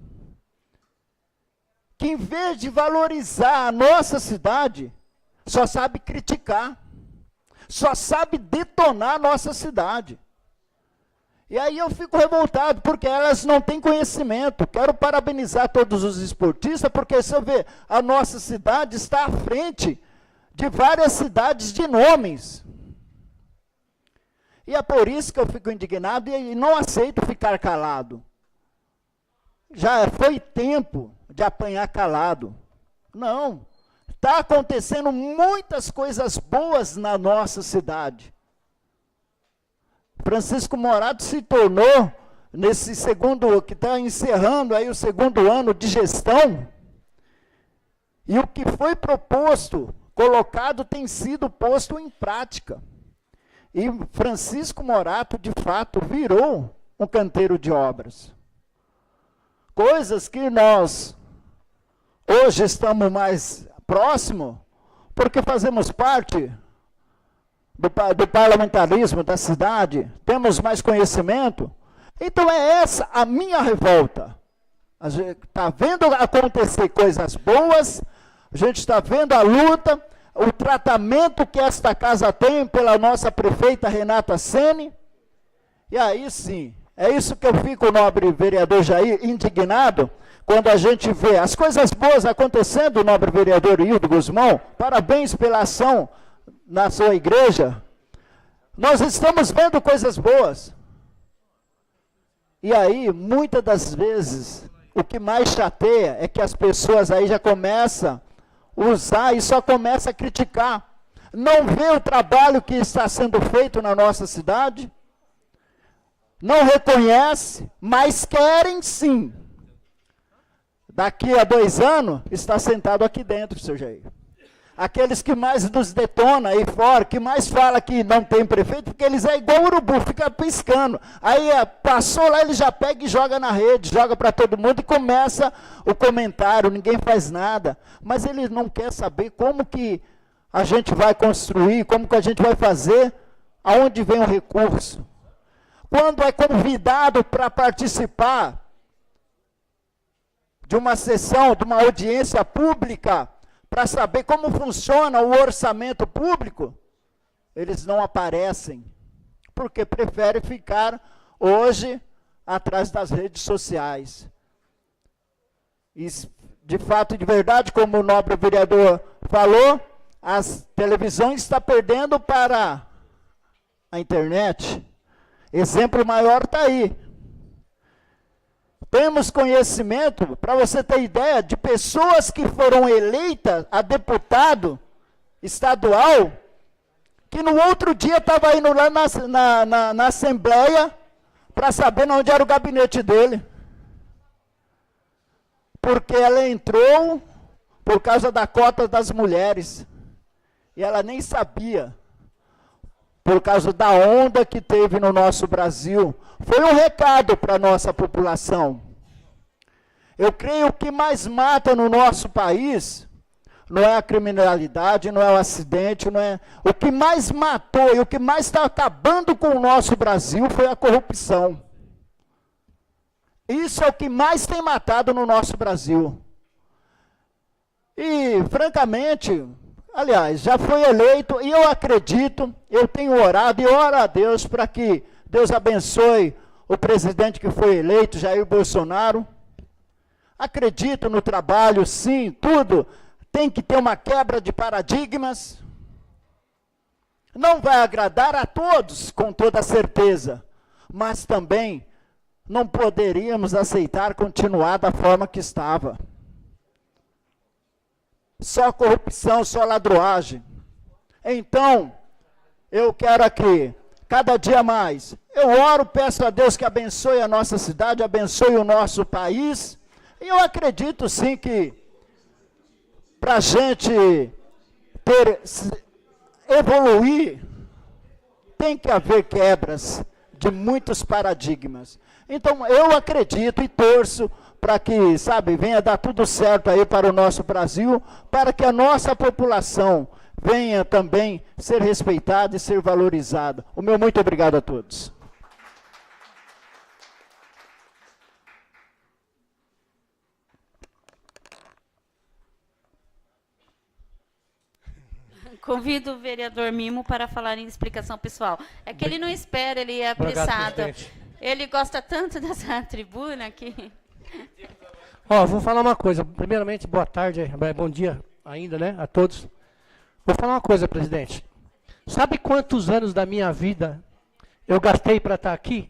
que em vez de valorizar a nossa cidade, só sabe criticar, só sabe detonar a nossa cidade. E aí eu fico revoltado, porque elas não têm conhecimento. Quero parabenizar todos os esportistas, porque você vê, a nossa cidade está à frente de várias cidades de nomes. E é por isso que eu fico indignado e não aceito ficar calado. Já foi tempo de apanhar calado. Não. Está acontecendo muitas coisas boas na nossa cidade. Francisco Morato se tornou, nesse segundo, que está encerrando aí o segundo ano de gestão, e o que foi proposto, colocado, tem sido posto em prática. E Francisco Morato, de fato, virou um canteiro de obras. Coisas que nós, hoje, estamos mais próximos, porque fazemos parte do parlamentarismo da cidade, temos mais conhecimento. Então é essa a minha revolta. A gente está vendo acontecer coisas boas, a gente está vendo a luta, o tratamento que esta casa tem pela nossa prefeita Renata Ceni, e aí sim, é isso que eu fico, nobre vereador Jair, indignado, quando a gente vê as coisas boas acontecendo, nobre vereador Hildo Guzmão, parabéns pela ação na sua igreja. Nós estamos vendo coisas boas. E aí, muitas das vezes, o que mais chateia é que as pessoas aí já começam a usar e só começam a criticar. Não vê o trabalho que está sendo feito na nossa cidade, não reconhece, mas querem sim. Daqui a 2 anos, está sentado aqui dentro, seu Jair. Aqueles que mais nos detonam aí fora, que mais fala que não tem prefeito, porque eles é igual urubu, fica piscando. Aí passou lá, ele já pega e joga na rede, joga para todo mundo e começa o comentário, ninguém faz nada. Mas ele não quer saber como que a gente vai construir, como que a gente vai fazer, aonde vem o recurso. Quando é convidado para participar de uma sessão, de uma audiência pública, para saber como funciona o orçamento público, eles não aparecem, porque preferem ficar hoje atrás das redes sociais. E, de fato e de verdade, como o nobre vereador falou, as televisões estão perdendo para a internet. Exemplo maior está aí. Temos conhecimento, para você ter ideia, de pessoas que foram eleitas a deputado estadual, que no outro dia estava indo lá na Assembleia para saber onde era o gabinete dele. Porque ela entrou por causa da cota das mulheres. E ela nem sabia, por causa da onda que teve no nosso Brasil. Foi um recado para a nossa população. Eu creio que o que mais mata no nosso país não é a criminalidade, não é o acidente, não é... O que mais matou e o que mais está acabando com o nosso Brasil foi a corrupção. Isso é o que mais tem matado no nosso Brasil. E, francamente, aliás, já foi eleito e eu acredito, eu tenho orado e oro a Deus para que Deus abençoe o presidente que foi eleito, Jair Bolsonaro. Acredito no trabalho, sim, tudo. Tem que ter uma quebra de paradigmas. Não vai agradar a todos, com toda certeza. Mas também não poderíamos aceitar continuar da forma que estava. Só corrupção, só ladroagem. Então, eu quero aqui, cada dia mais, eu oro, peço a Deus que abençoe a nossa cidade, abençoe o nosso país, e eu acredito sim que para a gente evoluir, tem que haver quebras de muitos paradigmas. Então, eu acredito e torço para que, sabe, venha dar tudo certo aí para o nosso Brasil, para que a nossa população venha também ser respeitada e ser valorizada. O meu muito obrigado a todos. Convido o vereador Mimo para falar em explicação pessoal. É que ele não espera, ele é apressado. Ele gosta tanto dessa tribuna que... Ó, vou falar uma coisa. Primeiramente, boa tarde, bom dia ainda, né, a todos. Vou falar uma coisa, presidente. Sabe quantos anos da minha vida eu gastei para estar aqui?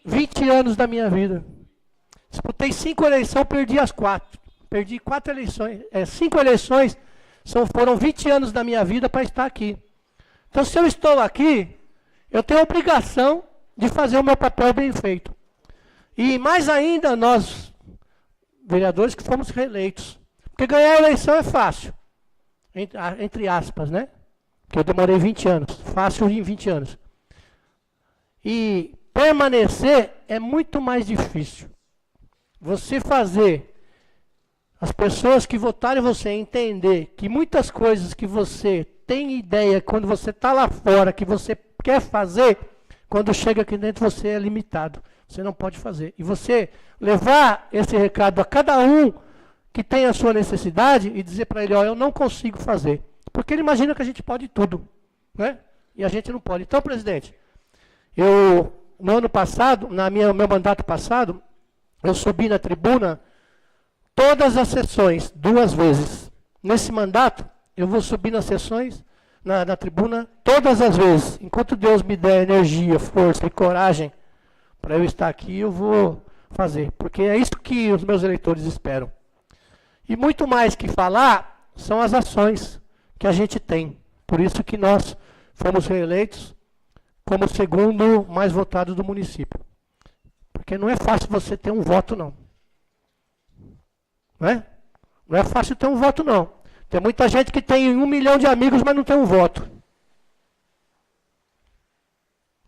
20 anos da minha vida. Disputei 5 eleições, perdi as 4. Perdi 4 eleições. 5 eleições foram 20 anos da minha vida para estar aqui. Então, se eu estou aqui, eu tenho a obrigação de fazer o meu papel bem feito. E mais ainda nós, vereadores que fomos reeleitos. Porque ganhar a eleição é fácil. Entre aspas, né? Porque eu demorei 20 anos. Fácil em 20 anos. E permanecer é muito mais difícil. Você fazer as pessoas que votaram em você entender que muitas coisas que você tem ideia quando você está lá fora, que você quer fazer, quando chega aqui dentro você é limitado. Você não pode fazer. E você levar esse recado a cada um que tem a sua necessidade e dizer para ele, ó, eu não consigo fazer. Porque ele imagina que a gente pode tudo, né? E a gente não pode. Então, presidente, no ano passado, meu mandato passado, eu subi na tribuna todas as sessões, 2 vezes. Nesse mandato, eu vou subir nas sessões, na tribuna, todas as vezes. Enquanto Deus me der energia, força e coragem para eu estar aqui, eu vou fazer. Porque é isso que os meus eleitores esperam. E muito mais que falar, são as ações que a gente tem. Por isso que nós fomos reeleitos como o segundo mais votado do município. Porque não é fácil você ter um voto, não. Não é? Não é fácil ter um voto, não. Tem muita gente que tem 1 milhão de amigos, mas não tem um voto.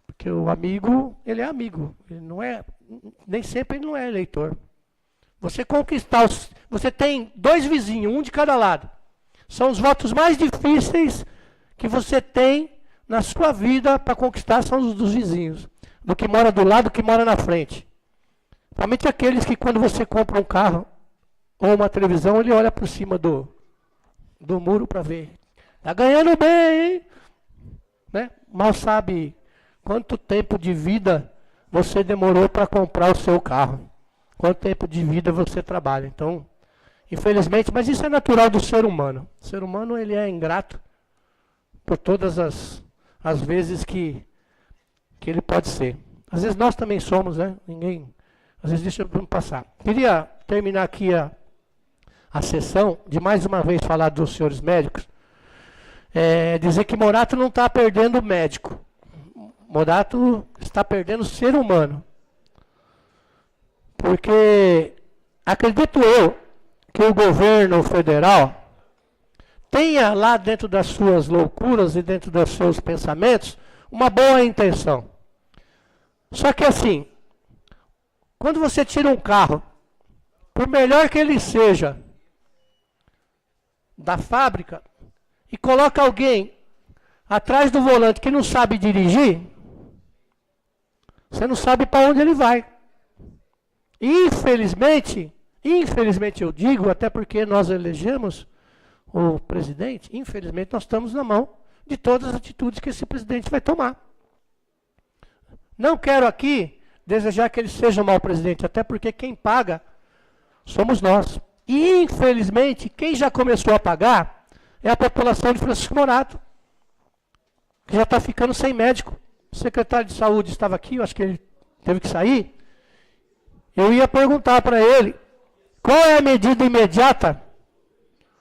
Porque o amigo, ele é amigo. Ele não é, nem sempre ele não é eleitor. Você conquistar, você tem 2 vizinhos, um de cada lado. São os votos mais difíceis que você tem na sua vida para conquistar, são os dos vizinhos. Do que mora do lado, do que mora na frente. Principalmente aqueles que quando você compra um carro ou uma televisão, ele olha por cima do muro para ver. Está ganhando bem, hein? Né? Mal sabe quanto tempo de vida você demorou para comprar o seu carro. Quanto tempo de vida você trabalha. Então, infelizmente, mas isso é natural do ser humano. O ser humano, ele é ingrato por todas as vezes que ele pode ser. Às vezes nós também somos, né? Ninguém, às vezes deixa eu passar. Queria terminar aqui a sessão, de mais uma vez falar dos senhores médicos, dizer que Morato não está perdendo médico. Morato está perdendo ser humano. Porque acredito eu que o governo federal tenha lá dentro das suas loucuras e dentro dos seus pensamentos uma boa intenção. Só que assim, quando você tira um carro, por melhor que ele seja, da fábrica, e coloca alguém atrás do volante que não sabe dirigir, você não sabe para onde ele vai. Infelizmente eu digo, até porque nós elegemos o presidente, infelizmente nós estamos na mão de todas as atitudes que esse presidente vai tomar. Não quero aqui desejar que ele seja um mau presidente, até porque quem paga somos nós. E infelizmente, quem já começou a pagar é a população de Francisco Morato, que já está ficando sem médico. O secretário de saúde estava aqui, eu acho que ele teve que sair. Eu ia perguntar para ele qual é a medida imediata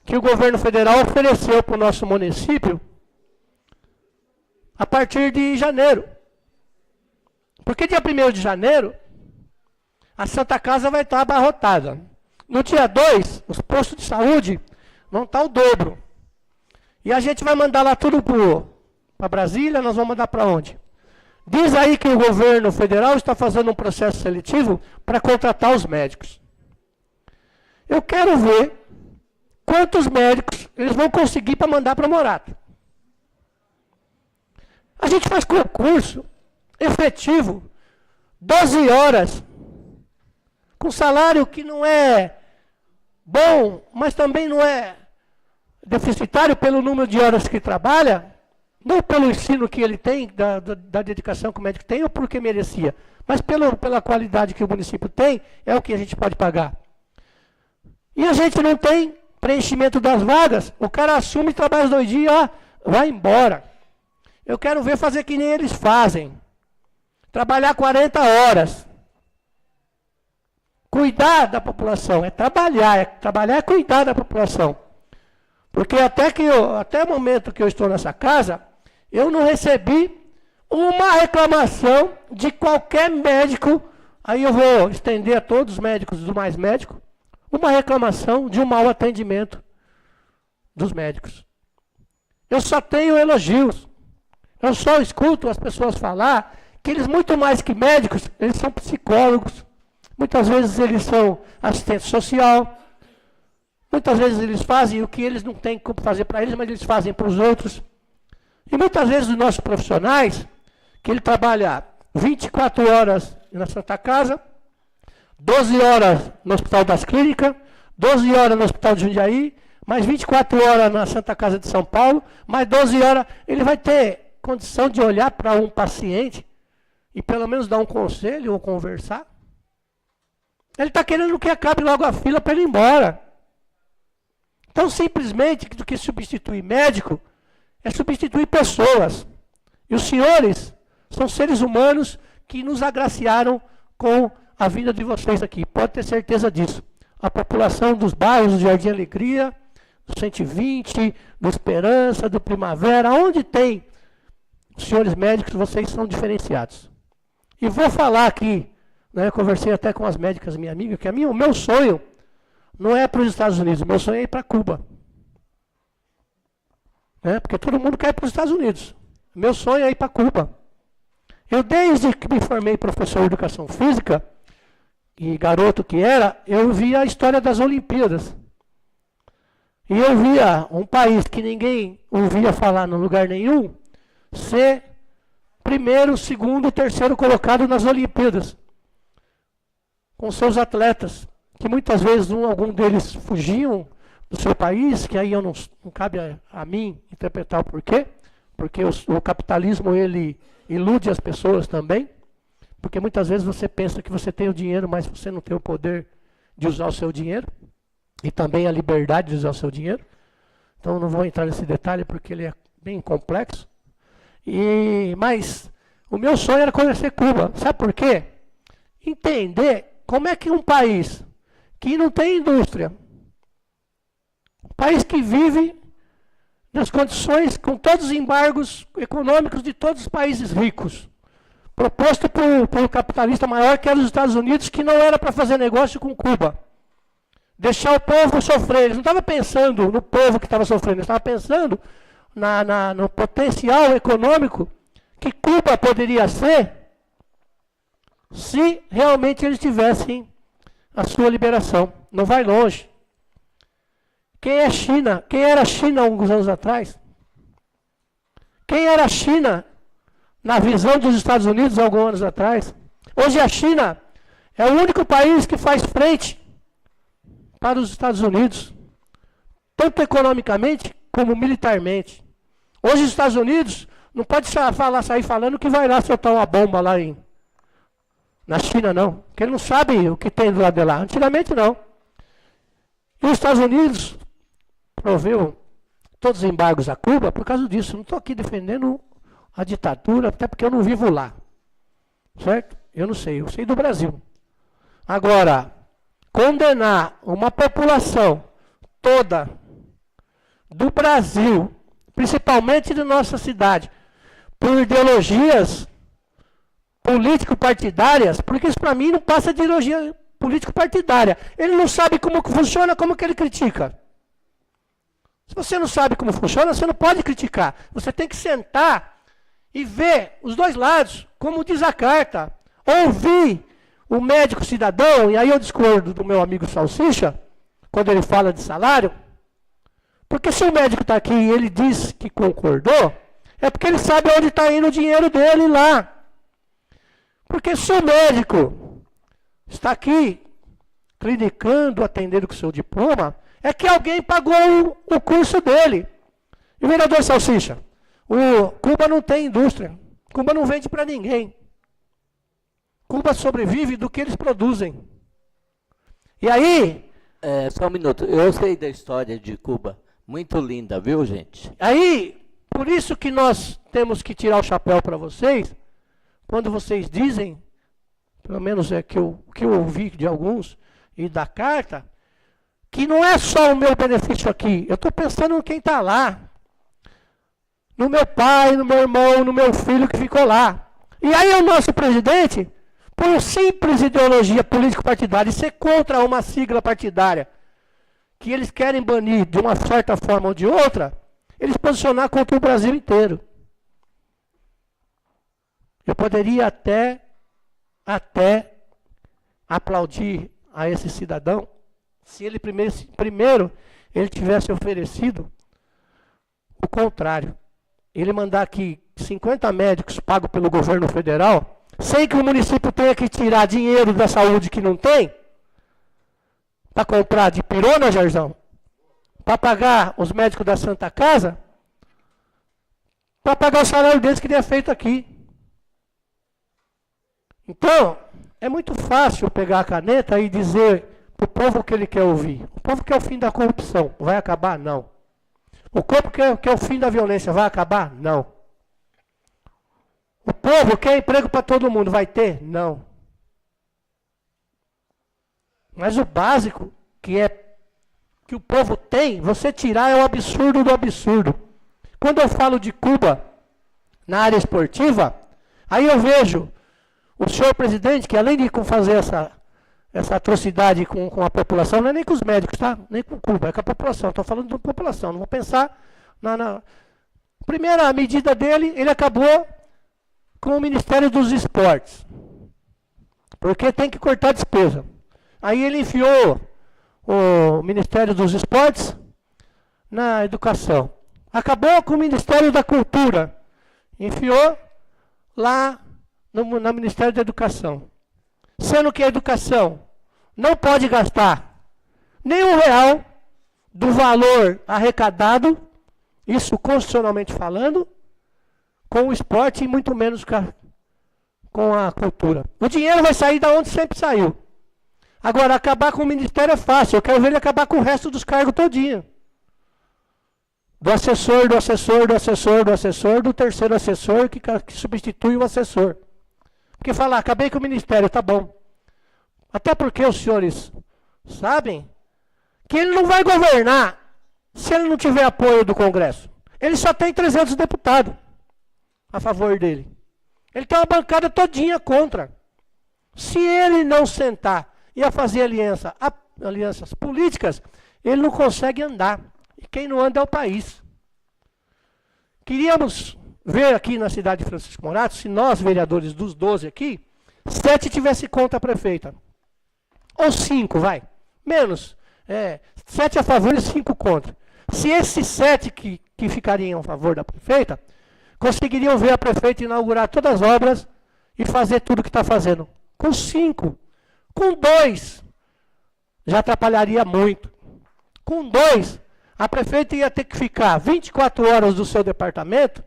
que o governo federal ofereceu para o nosso município a partir de janeiro. Porque dia 1º de janeiro, a Santa Casa vai estar abarrotada. No dia 2, os postos de saúde vão estar o dobro. E a gente vai mandar lá tudo para Brasília, nós vamos mandar para onde? Diz aí que o governo federal está fazendo um processo seletivo para contratar os médicos. Eu quero ver quantos médicos eles vão conseguir para mandar para Morato. A gente faz concurso efetivo, 12 horas, com salário que não é bom, mas também não é deficitário pelo número de horas que trabalha, não pelo ensino que ele tem, da dedicação que o médico tem, ou porque merecia, mas pela qualidade que o município tem, é o que a gente pode pagar. E a gente não tem preenchimento das vagas, o cara assume, trabalha os 2 dias, ó, vai embora. Eu quero ver fazer que nem eles fazem. Trabalhar 40 horas. Cuidar da população, trabalhar é cuidar da população. Porque até o momento que eu estou nessa casa, eu não recebi uma reclamação de qualquer médico, aí eu vou estender a todos os médicos do Mais Médico, uma reclamação de um mau atendimento dos médicos. Eu só tenho elogios. Eu só escuto as pessoas falar que eles, muito mais que médicos, eles são psicólogos. Muitas vezes eles são assistente social. Muitas vezes eles fazem o que eles não têm como fazer para eles, mas eles fazem para os outros. E muitas vezes os nossos profissionais, que ele trabalha 24 horas na Santa Casa, 12 horas no Hospital das Clínicas, 12 horas no Hospital de Jundiaí, mais 24 horas na Santa Casa de São Paulo, mais 12 horas, ele vai ter condição de olhar para um paciente e pelo menos dar um conselho ou conversar? Ele está querendo que acabe logo a fila para ele ir embora. Então, simplesmente, do que substituir médico, é substituir pessoas. E os senhores são seres humanos que nos agraciaram com a vida de vocês aqui. Pode ter certeza disso. A população dos bairros do Jardim Alegria, do 120, do Esperança, do Primavera, onde tem os senhores médicos, vocês são diferenciados. E vou falar aqui, né, conversei até com as médicas, minha amiga, que o meu sonho não é para os Estados Unidos, o meu sonho é ir para Cuba. Né, porque todo mundo quer ir para os Estados Unidos. O meu sonho é ir para Cuba. Eu, desde que me formei professor de Educação Física, e garoto que era, eu via a história das Olimpíadas. E eu via um país que ninguém ouvia falar em lugar nenhum, ser primeiro, segundo, terceiro colocado nas Olimpíadas. Com seus atletas, que muitas vezes algum deles fugiam do seu país, que aí não cabe a mim interpretar o porquê, porque o capitalismo ele ilude as pessoas também, porque muitas vezes você pensa que você tem o dinheiro, mas você não tem o poder de usar o seu dinheiro, e também a liberdade de usar o seu dinheiro. Então não vou entrar nesse detalhe porque ele é bem complexo. Mas o meu sonho era conhecer Cuba. Sabe por quê? Entender como é que um país que não tem indústria, um país que vive nas condições, com todos os embargos econômicos de todos os países ricos, proposto por capitalista maior, que era os Estados Unidos, que não era para fazer negócio com Cuba. Deixar o povo sofrer. Eles não estavam pensando no povo que estava sofrendo, eles estavam pensando no potencial econômico que Cuba poderia ser se realmente eles tivessem a sua liberação. Não vai longe. Quem é China? Quem era a China há alguns anos atrás? Quem era a China na visão dos Estados Unidos há alguns anos atrás? Hoje a China é o único país que faz frente para os Estados Unidos, tanto economicamente como militarmente. Hoje os Estados Unidos não pode sair falando que vai lá soltar uma bomba lá na China, não. Porque ele não sabe o que tem do lado de lá. Antigamente, não. E os Estados Unidos proveu todos os embargos a Cuba por causa disso. Não estou aqui defendendo a ditadura, até porque eu não vivo lá. Certo? Eu não sei. Eu sei do Brasil. Agora, condenar uma população toda do Brasil, principalmente de nossa cidade, por ideologias político-partidárias, porque isso para mim não passa de ideologia político-partidária. Ele não sabe como funciona, como que ele critica? Se você não sabe como funciona, você não pode criticar. Você tem que sentar e ver os dois lados, como diz a carta, ouvir o médico cidadão, e aí eu discordo do meu amigo Salsicha, quando ele fala de salário, Porque se o médico está aqui e ele diz que concordou, é porque ele sabe onde está indo o dinheiro dele lá. Porque se o médico está aqui clinicando, atendendo com o seu diploma, é que alguém pagou o curso dele. E o vereador Salsicha, o Cuba não tem indústria. Cuba não vende para ninguém. Cuba sobrevive do que eles produzem. E aí... Só um minuto. Eu sei da história de Cuba. Muito linda, viu, gente? Aí, por isso que nós temos que tirar o chapéu para vocês, quando vocês dizem, pelo menos é que eu ouvi de alguns, e da carta, que não é só o meu benefício aqui. Eu estou pensando em quem está lá. No meu pai, no meu irmão, no meu filho que ficou lá. E aí o nosso presidente, por simples ideologia político-partidária, e ser contra uma sigla partidária, que eles querem banir de uma certa forma ou de outra, eles posicionar contra o Brasil inteiro. Eu poderia até aplaudir a esse cidadão, se ele primeiro ele tivesse oferecido o contrário. Ele mandar aqui 50 médicos pagos pelo governo federal, sem que o município tenha que tirar dinheiro da saúde que não tem, para comprar de pirona, Jarzão, para pagar os médicos da Santa Casa, para pagar o salário deles que ele é feito aqui. Então, é muito fácil pegar a caneta e dizer para o povo o que ele quer ouvir. O povo quer o fim da corrupção. Vai acabar? Não. O povo quer o fim da violência. Vai acabar? Não. O povo quer emprego para todo mundo. Vai ter? Não. Mas o básico que o povo tem, você tirar é o absurdo do absurdo. Quando eu falo de Cuba na área esportiva, aí eu vejo o senhor presidente, que além de fazer essa atrocidade com a população, não é nem com os médicos, tá? Nem com Cuba, é com a população. Estou falando da população, não vou pensar na... Primeira medida dele, ele acabou com o Ministério dos Esportes. Porque tem que cortar despesa. Aí ele enfiou o Ministério dos Esportes na educação. Acabou com o Ministério da Cultura. Enfiou lá no Ministério da Educação. Sendo que a educação não pode gastar nem R$1 do valor arrecadado, isso constitucionalmente falando, com o esporte e muito menos com a cultura. O dinheiro vai sair da onde sempre saiu. Agora, acabar com o ministério é fácil. Eu quero ver ele acabar com o resto dos cargos todinho. Do assessor, do assessor, do assessor, do assessor, do terceiro assessor que substitui o assessor. Porque falar, acabei com o ministério, tá bom. Até porque os senhores sabem que ele não vai governar se ele não tiver apoio do Congresso. Ele só tem 300 deputados a favor dele. Ele tem uma bancada todinha contra. Se ele não sentar e a fazer alianças políticas, ele não consegue andar. E quem não anda é o país. Queríamos ver aqui na cidade de Francisco Morato, se nós, vereadores dos 12 aqui, 7 tivesse contra a prefeita. Ou 5, vai. Menos. 7 a favor e 5 contra. Se esses 7 que ficariam a favor da prefeita, conseguiriam ver a prefeita inaugurar todas as obras e fazer tudo o que está fazendo. Com 5. Com 2, já atrapalharia muito. Com 2, a prefeita ia ter que ficar 24 horas do seu departamento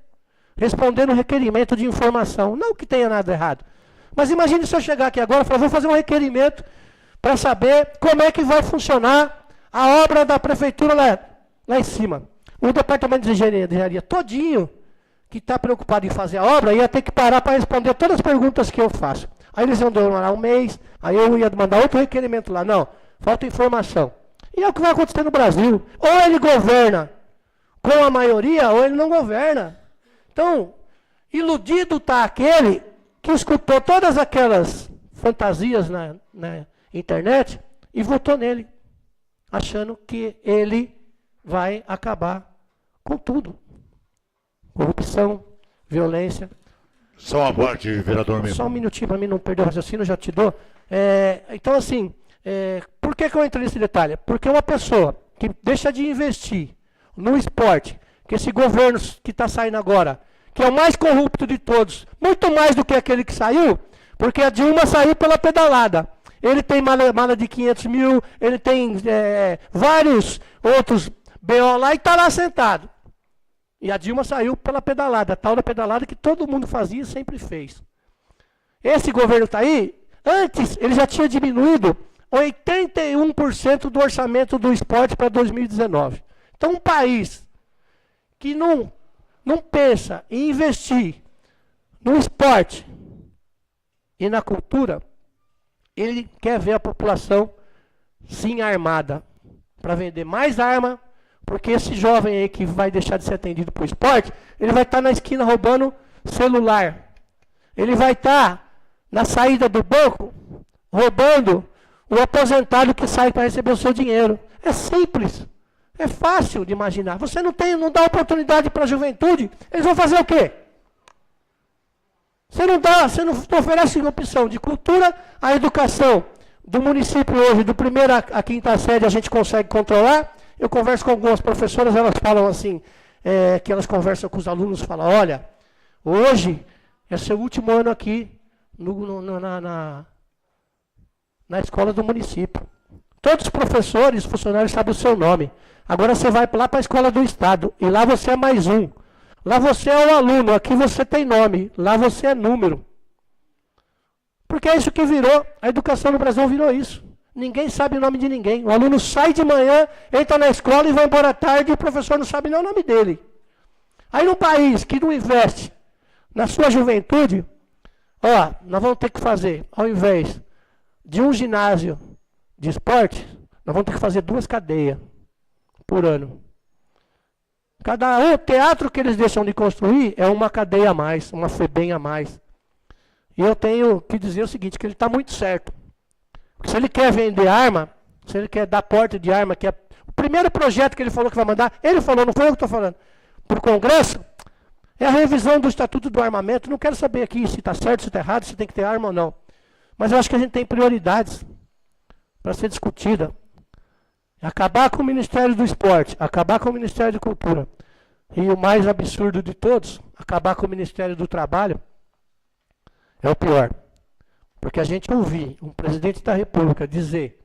respondendo requerimento de informação. Não que tenha nada errado. Mas imagine se eu chegar aqui agora e falar, vou fazer um requerimento para saber como é que vai funcionar a obra da prefeitura lá em cima. O departamento de engenharia todinho, que está preocupado em fazer a obra, ia ter que parar para responder todas as perguntas que eu faço. Aí eles iam demorar um mês, aí eu ia mandar outro requerimento lá. Não, falta informação. E é o que vai acontecer no Brasil. Ou ele governa com a maioria, ou ele não governa. Então, iludido está aquele que escutou todas aquelas fantasias na internet e votou nele, achando que ele vai acabar com tudo. Corrupção, violência. Só uma parte, vereador mesmo. Só um minutinho para mim não perder o raciocínio, já te dou. Então, assim, por que eu entrei nesse detalhe? Porque uma pessoa que deixa de investir no esporte, que esse governo que está saindo agora, que é o mais corrupto de todos, muito mais do que aquele que saiu, porque a Dilma saiu pela pedalada. Ele tem mala de 500 mil, ele tem vários outros BO lá e está lá sentado. E a Dilma saiu pela pedalada, a tal da pedalada que todo mundo fazia e sempre fez. Esse governo está aí, antes ele já tinha diminuído 81% do orçamento do esporte para 2019. Então um país que não pensa em investir no esporte e na cultura, ele quer ver a população sim armada para vender mais arma, porque esse jovem aí que vai deixar de ser atendido por esporte, ele vai estar na esquina roubando celular. Ele vai estar na saída do banco roubando o aposentado que sai para receber o seu dinheiro. É simples. É fácil de imaginar. Você não dá oportunidade para a juventude, eles vão fazer o quê? Você não oferece uma opção de cultura, a educação do município hoje, do primeiro à quinta série, a gente consegue controlar. Eu converso com algumas professoras, elas falam assim, que elas conversam com os alunos, falam, olha, hoje é seu último ano aqui na escola do município. Todos os professores, funcionários sabem o seu nome. Agora você vai lá para a escola do estado, e lá você é mais um. Lá você é o aluno, aqui você tem nome, lá você é número. Porque é isso que virou, a educação no Brasil virou isso. Ninguém sabe o nome de ninguém. O aluno sai de manhã, entra na escola e vai embora à tarde, e o professor não sabe nem o nome dele. Aí num país que não investe na sua juventude, nós vamos ter que fazer, ao invés de um ginásio de esporte, nós vamos ter que fazer 2 cadeias por ano. O teatro que eles deixam de construir é uma cadeia a mais, uma FEBEM a mais. E eu tenho que dizer o seguinte, que ele está muito certo. Porque se ele quer vender arma, se ele quer dar porte de arma, que é o primeiro projeto que ele falou que vai mandar, ele falou, não foi eu que estou falando, para o Congresso, é a revisão do Estatuto do Armamento. Não quero saber aqui se está certo, se está errado, se tem que ter arma ou não. Mas eu acho que a gente tem prioridades para ser discutida. Acabar com o Ministério do Esporte, acabar com o Ministério da Cultura. E o mais absurdo de todos, acabar com o Ministério do Trabalho, é o pior. Porque a gente ouvir um presidente da República dizer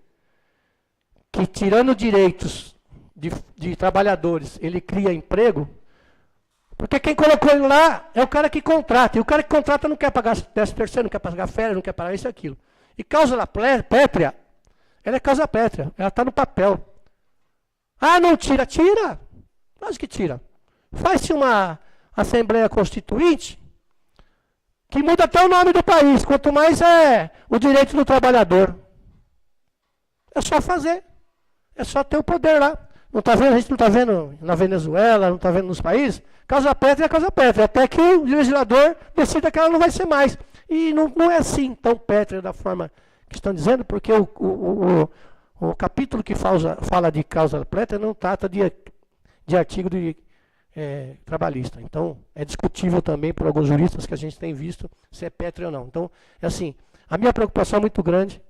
que tirando direitos de trabalhadores, ele cria emprego, porque quem colocou ele lá é o cara que contrata. E o cara que contrata não quer pagar 13º, não quer pagar férias, não quer pagar isso e aquilo. E causa pétrea, ela é causa pétrea, ela está no papel. Não tira? Tira. Lógico que tira. Faz-se uma Assembleia Constituinte que muda até o nome do país, quanto mais é o direito do trabalhador. É só fazer. É só ter o poder lá. Não tá vendo, a gente não está vendo na Venezuela, não está vendo nos países. Causa pétrea é causa pétrea. Até que o legislador decida que ela não vai ser mais. E não é assim tão pétrea da forma que estão dizendo, porque o capítulo que fala de causa pétrea não trata de artigo trabalhista. Então, é discutível também por alguns juristas que a gente tem visto se é pétrea ou não. Então, é assim, a minha preocupação é muito grande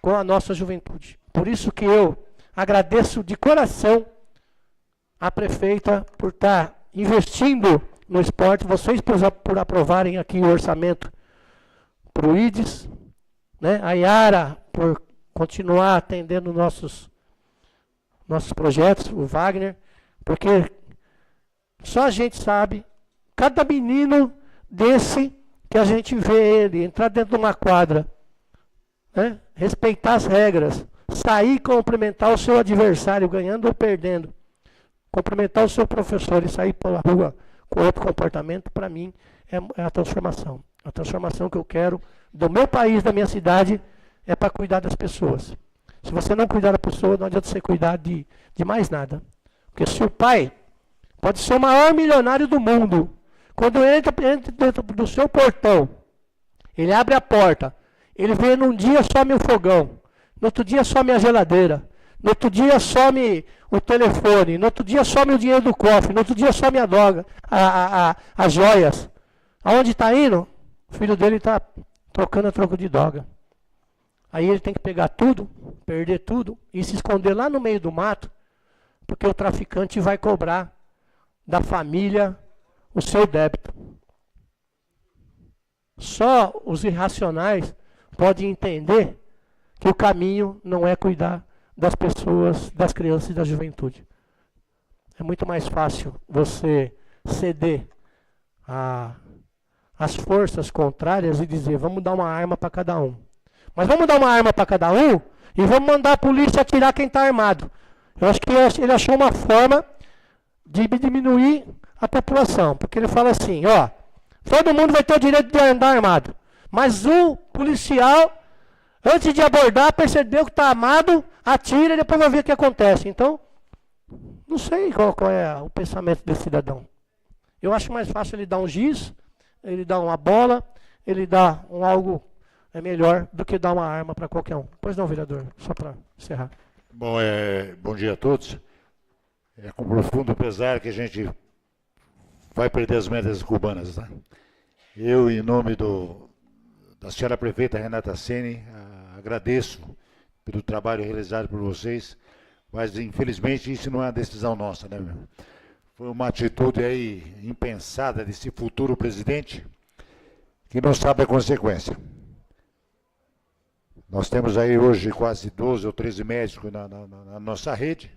com a nossa juventude. Por isso que eu agradeço de coração a prefeita por estar investindo no esporte, vocês por aprovarem aqui o orçamento para o IDES, né? A Yara por continuar atendendo nossos projetos, o Wagner, porque só a gente sabe, cada menino desse que a gente vê ele entrar dentro de uma quadra, né? Respeitar as regras, sair e cumprimentar o seu adversário, ganhando ou perdendo, cumprimentar o seu professor e sair pela rua com outro comportamento, para mim, é a transformação. A transformação que eu quero do meu país, da minha cidade, é para cuidar das pessoas. Se você não cuidar da pessoa, não adianta você cuidar de mais nada. Porque se o pai pode ser o maior milionário do mundo, quando entra dentro do seu portão, ele abre a porta, ele vê num dia some o fogão, no outro dia some a geladeira, no outro dia some o telefone, no outro dia some o dinheiro do cofre, no outro dia some a droga, as joias. Aonde está indo? O filho dele está trocando a troco de droga. Aí ele tem que pegar tudo, perder tudo e se esconder lá no meio do mato porque o traficante vai cobrar da família o seu débito. Só os irracionais podem entender que o caminho não é cuidar das pessoas, das crianças e da juventude. É muito mais fácil você ceder às forças contrárias e dizer, vamos dar uma arma para cada um. Mas vamos dar uma arma para cada um e vamos mandar a polícia atirar quem está armado. Eu acho que ele achou uma forma de diminuir a população. Porque ele fala assim, ó, todo mundo vai ter o direito de andar armado. Mas o policial, antes de abordar, percebeu que está armado, atira e depois vai ver o que acontece. Então, não sei qual é o pensamento desse cidadão. Eu acho mais fácil ele dar um giz, ele dar uma bola, ele dar algo melhor do que dar uma arma para qualquer um. Pois não, vereador, só para encerrar. Bom, bom dia a todos. É com profundo pesar que a gente vai perder as metas cubanas. Tá? Eu, em nome da senhora prefeita Renata Ceni, agradeço pelo trabalho realizado por vocês, mas infelizmente isso não é uma decisão nossa, né, meu? Foi uma atitude aí impensada desse futuro presidente que não sabe a consequência. Nós temos aí hoje quase 12 ou 13 médicos na nossa rede,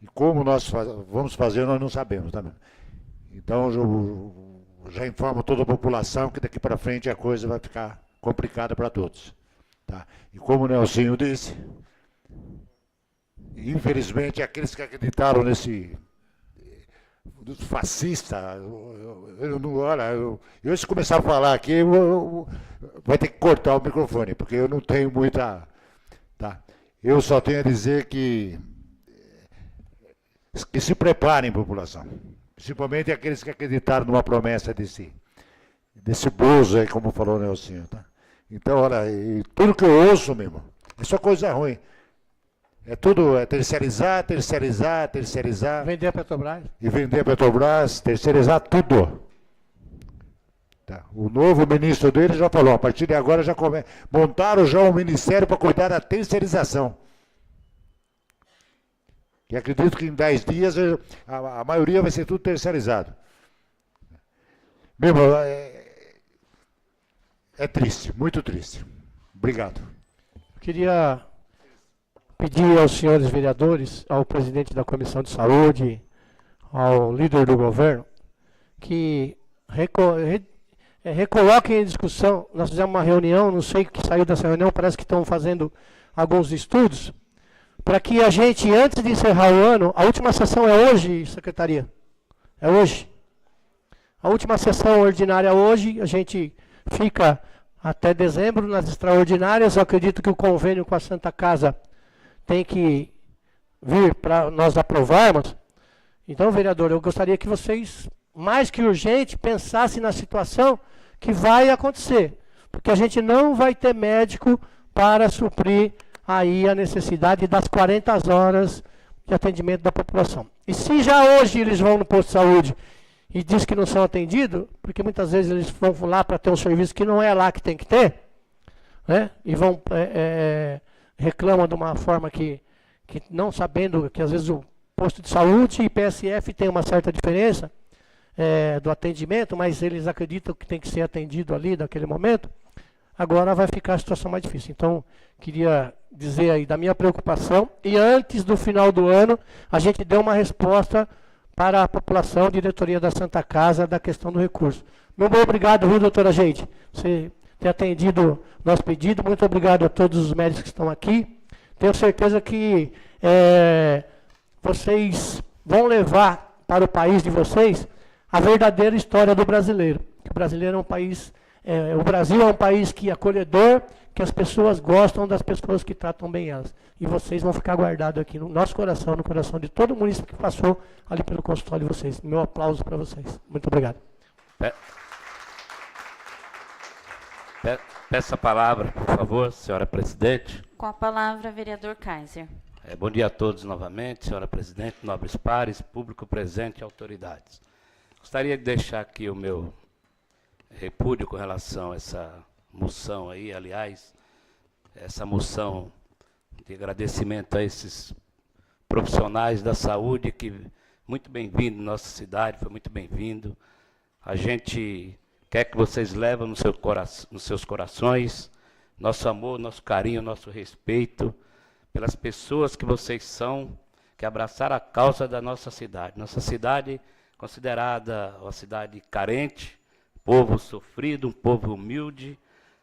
e como nós vamos fazer nós não sabemos, tá? Então eu já informo toda a população que daqui para frente a coisa vai ficar complicada para todos. Tá? E como o Nelsinho disse, infelizmente aqueles que acreditaram nesse fascista, eu se começar a falar aqui, vai ter que cortar o microfone, porque eu não tenho muita... Tá? Eu só tenho a dizer que se preparem, população. Principalmente aqueles que acreditaram numa promessa desse Bozo aí, como falou o Nelsinho. Tá? Então, olha, tudo que eu ouço mesmo, é só coisa ruim. É tudo terceirizar, terceirizar, terceirizar. Vender a Petrobras. E vender a Petrobras, terceirizar tudo. Tá. O novo ministro dele já falou, a partir de agora já montaram já um ministério para cuidar da terceirização. E acredito que em 10 dias a maioria vai ser tudo terceirizado. Meu irmão, é triste, muito triste. Obrigado. Eu queria pedir aos senhores vereadores, ao presidente da Comissão de Saúde, ao líder do governo, que recoloquem em discussão. Nós fizemos uma reunião, não sei o que saiu dessa reunião, parece que estão fazendo alguns estudos, para que a gente, antes de encerrar o ano, a última sessão é hoje, secretaria? É hoje. A última sessão ordinária hoje, a gente fica até dezembro nas extraordinárias. Eu acredito que o convênio com a Santa Casa tem que vir para nós aprovarmos. Então, vereador, eu gostaria que vocês, mais que urgente, pensassem na situação que vai acontecer. Porque a gente não vai ter médico para suprir aí a necessidade das 40 horas de atendimento da população. E se já hoje eles vão no posto de saúde e diz que não são atendidos, porque muitas vezes eles vão lá para ter um serviço que não é lá que tem que ter, né? E vão reclamam de uma forma que não sabendo que às vezes o posto de saúde e PSF tem uma certa diferença do atendimento, mas eles acreditam que tem que ser atendido ali naquele momento. Agora vai ficar a situação mais difícil. Então, queria dizer aí da minha preocupação, e antes do final do ano, a gente deu uma resposta para a população, diretoria da Santa Casa, da questão do recurso. Muito obrigado, viu, doutora Geide? Você ter atendido nosso pedido. Muito obrigado a todos os médicos que estão aqui. Tenho certeza que vocês vão levar para o país de vocês a verdadeira história do brasileiro. O brasileiro é um país... o Brasil é um país que é acolhedor, que as pessoas gostam das pessoas que tratam bem elas. E vocês vão ficar guardados aqui no nosso coração, no coração de todo município que passou ali pelo consultório de vocês. Meu aplauso para vocês. Muito obrigado. Peço a palavra, por favor, senhora presidente. Com a palavra, vereador Kaiser. Bom dia a todos novamente, senhora presidente, nobres pares, público presente e autoridades. Gostaria de deixar aqui o meu repúdio com relação a essa moção aí, aliás, essa moção de agradecimento a esses profissionais da saúde, que muito bem-vindo na nossa cidade, foi muito bem-vindo. A gente quer que vocês levem nos seus corações nosso amor, nosso carinho, nosso respeito pelas pessoas que vocês são, que abraçaram a causa da nossa cidade. Nossa cidade considerada uma cidade carente, povo sofrido, um povo humilde,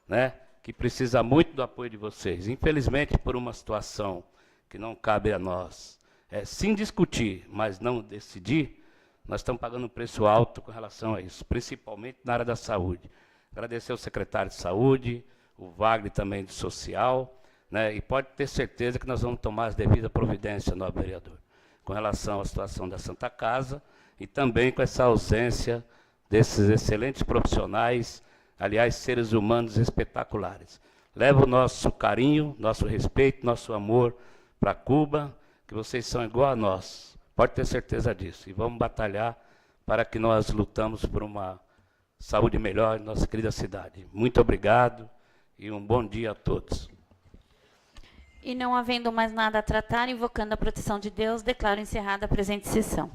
né, que precisa muito do apoio de vocês. Infelizmente, por uma situação que não cabe a nós, sim discutir, mas não decidir, nós estamos pagando um preço alto com relação a isso, principalmente na área da saúde. Agradecer ao secretário de Saúde, o Wagner também do Social, né, e pode ter certeza que nós vamos tomar as devidas providências, nobre vereador, com relação à situação da Santa Casa e também com essa ausência desses excelentes profissionais, aliás, seres humanos espetaculares. Leva o nosso carinho, nosso respeito, nosso amor para Cuba, que vocês são igual a nós. Pode ter certeza disso. E vamos batalhar para que nós lutamos por uma saúde melhor em nossa querida cidade. Muito obrigado e um bom dia a todos. E não havendo mais nada a tratar, invocando a proteção de Deus, declaro encerrada a presente sessão.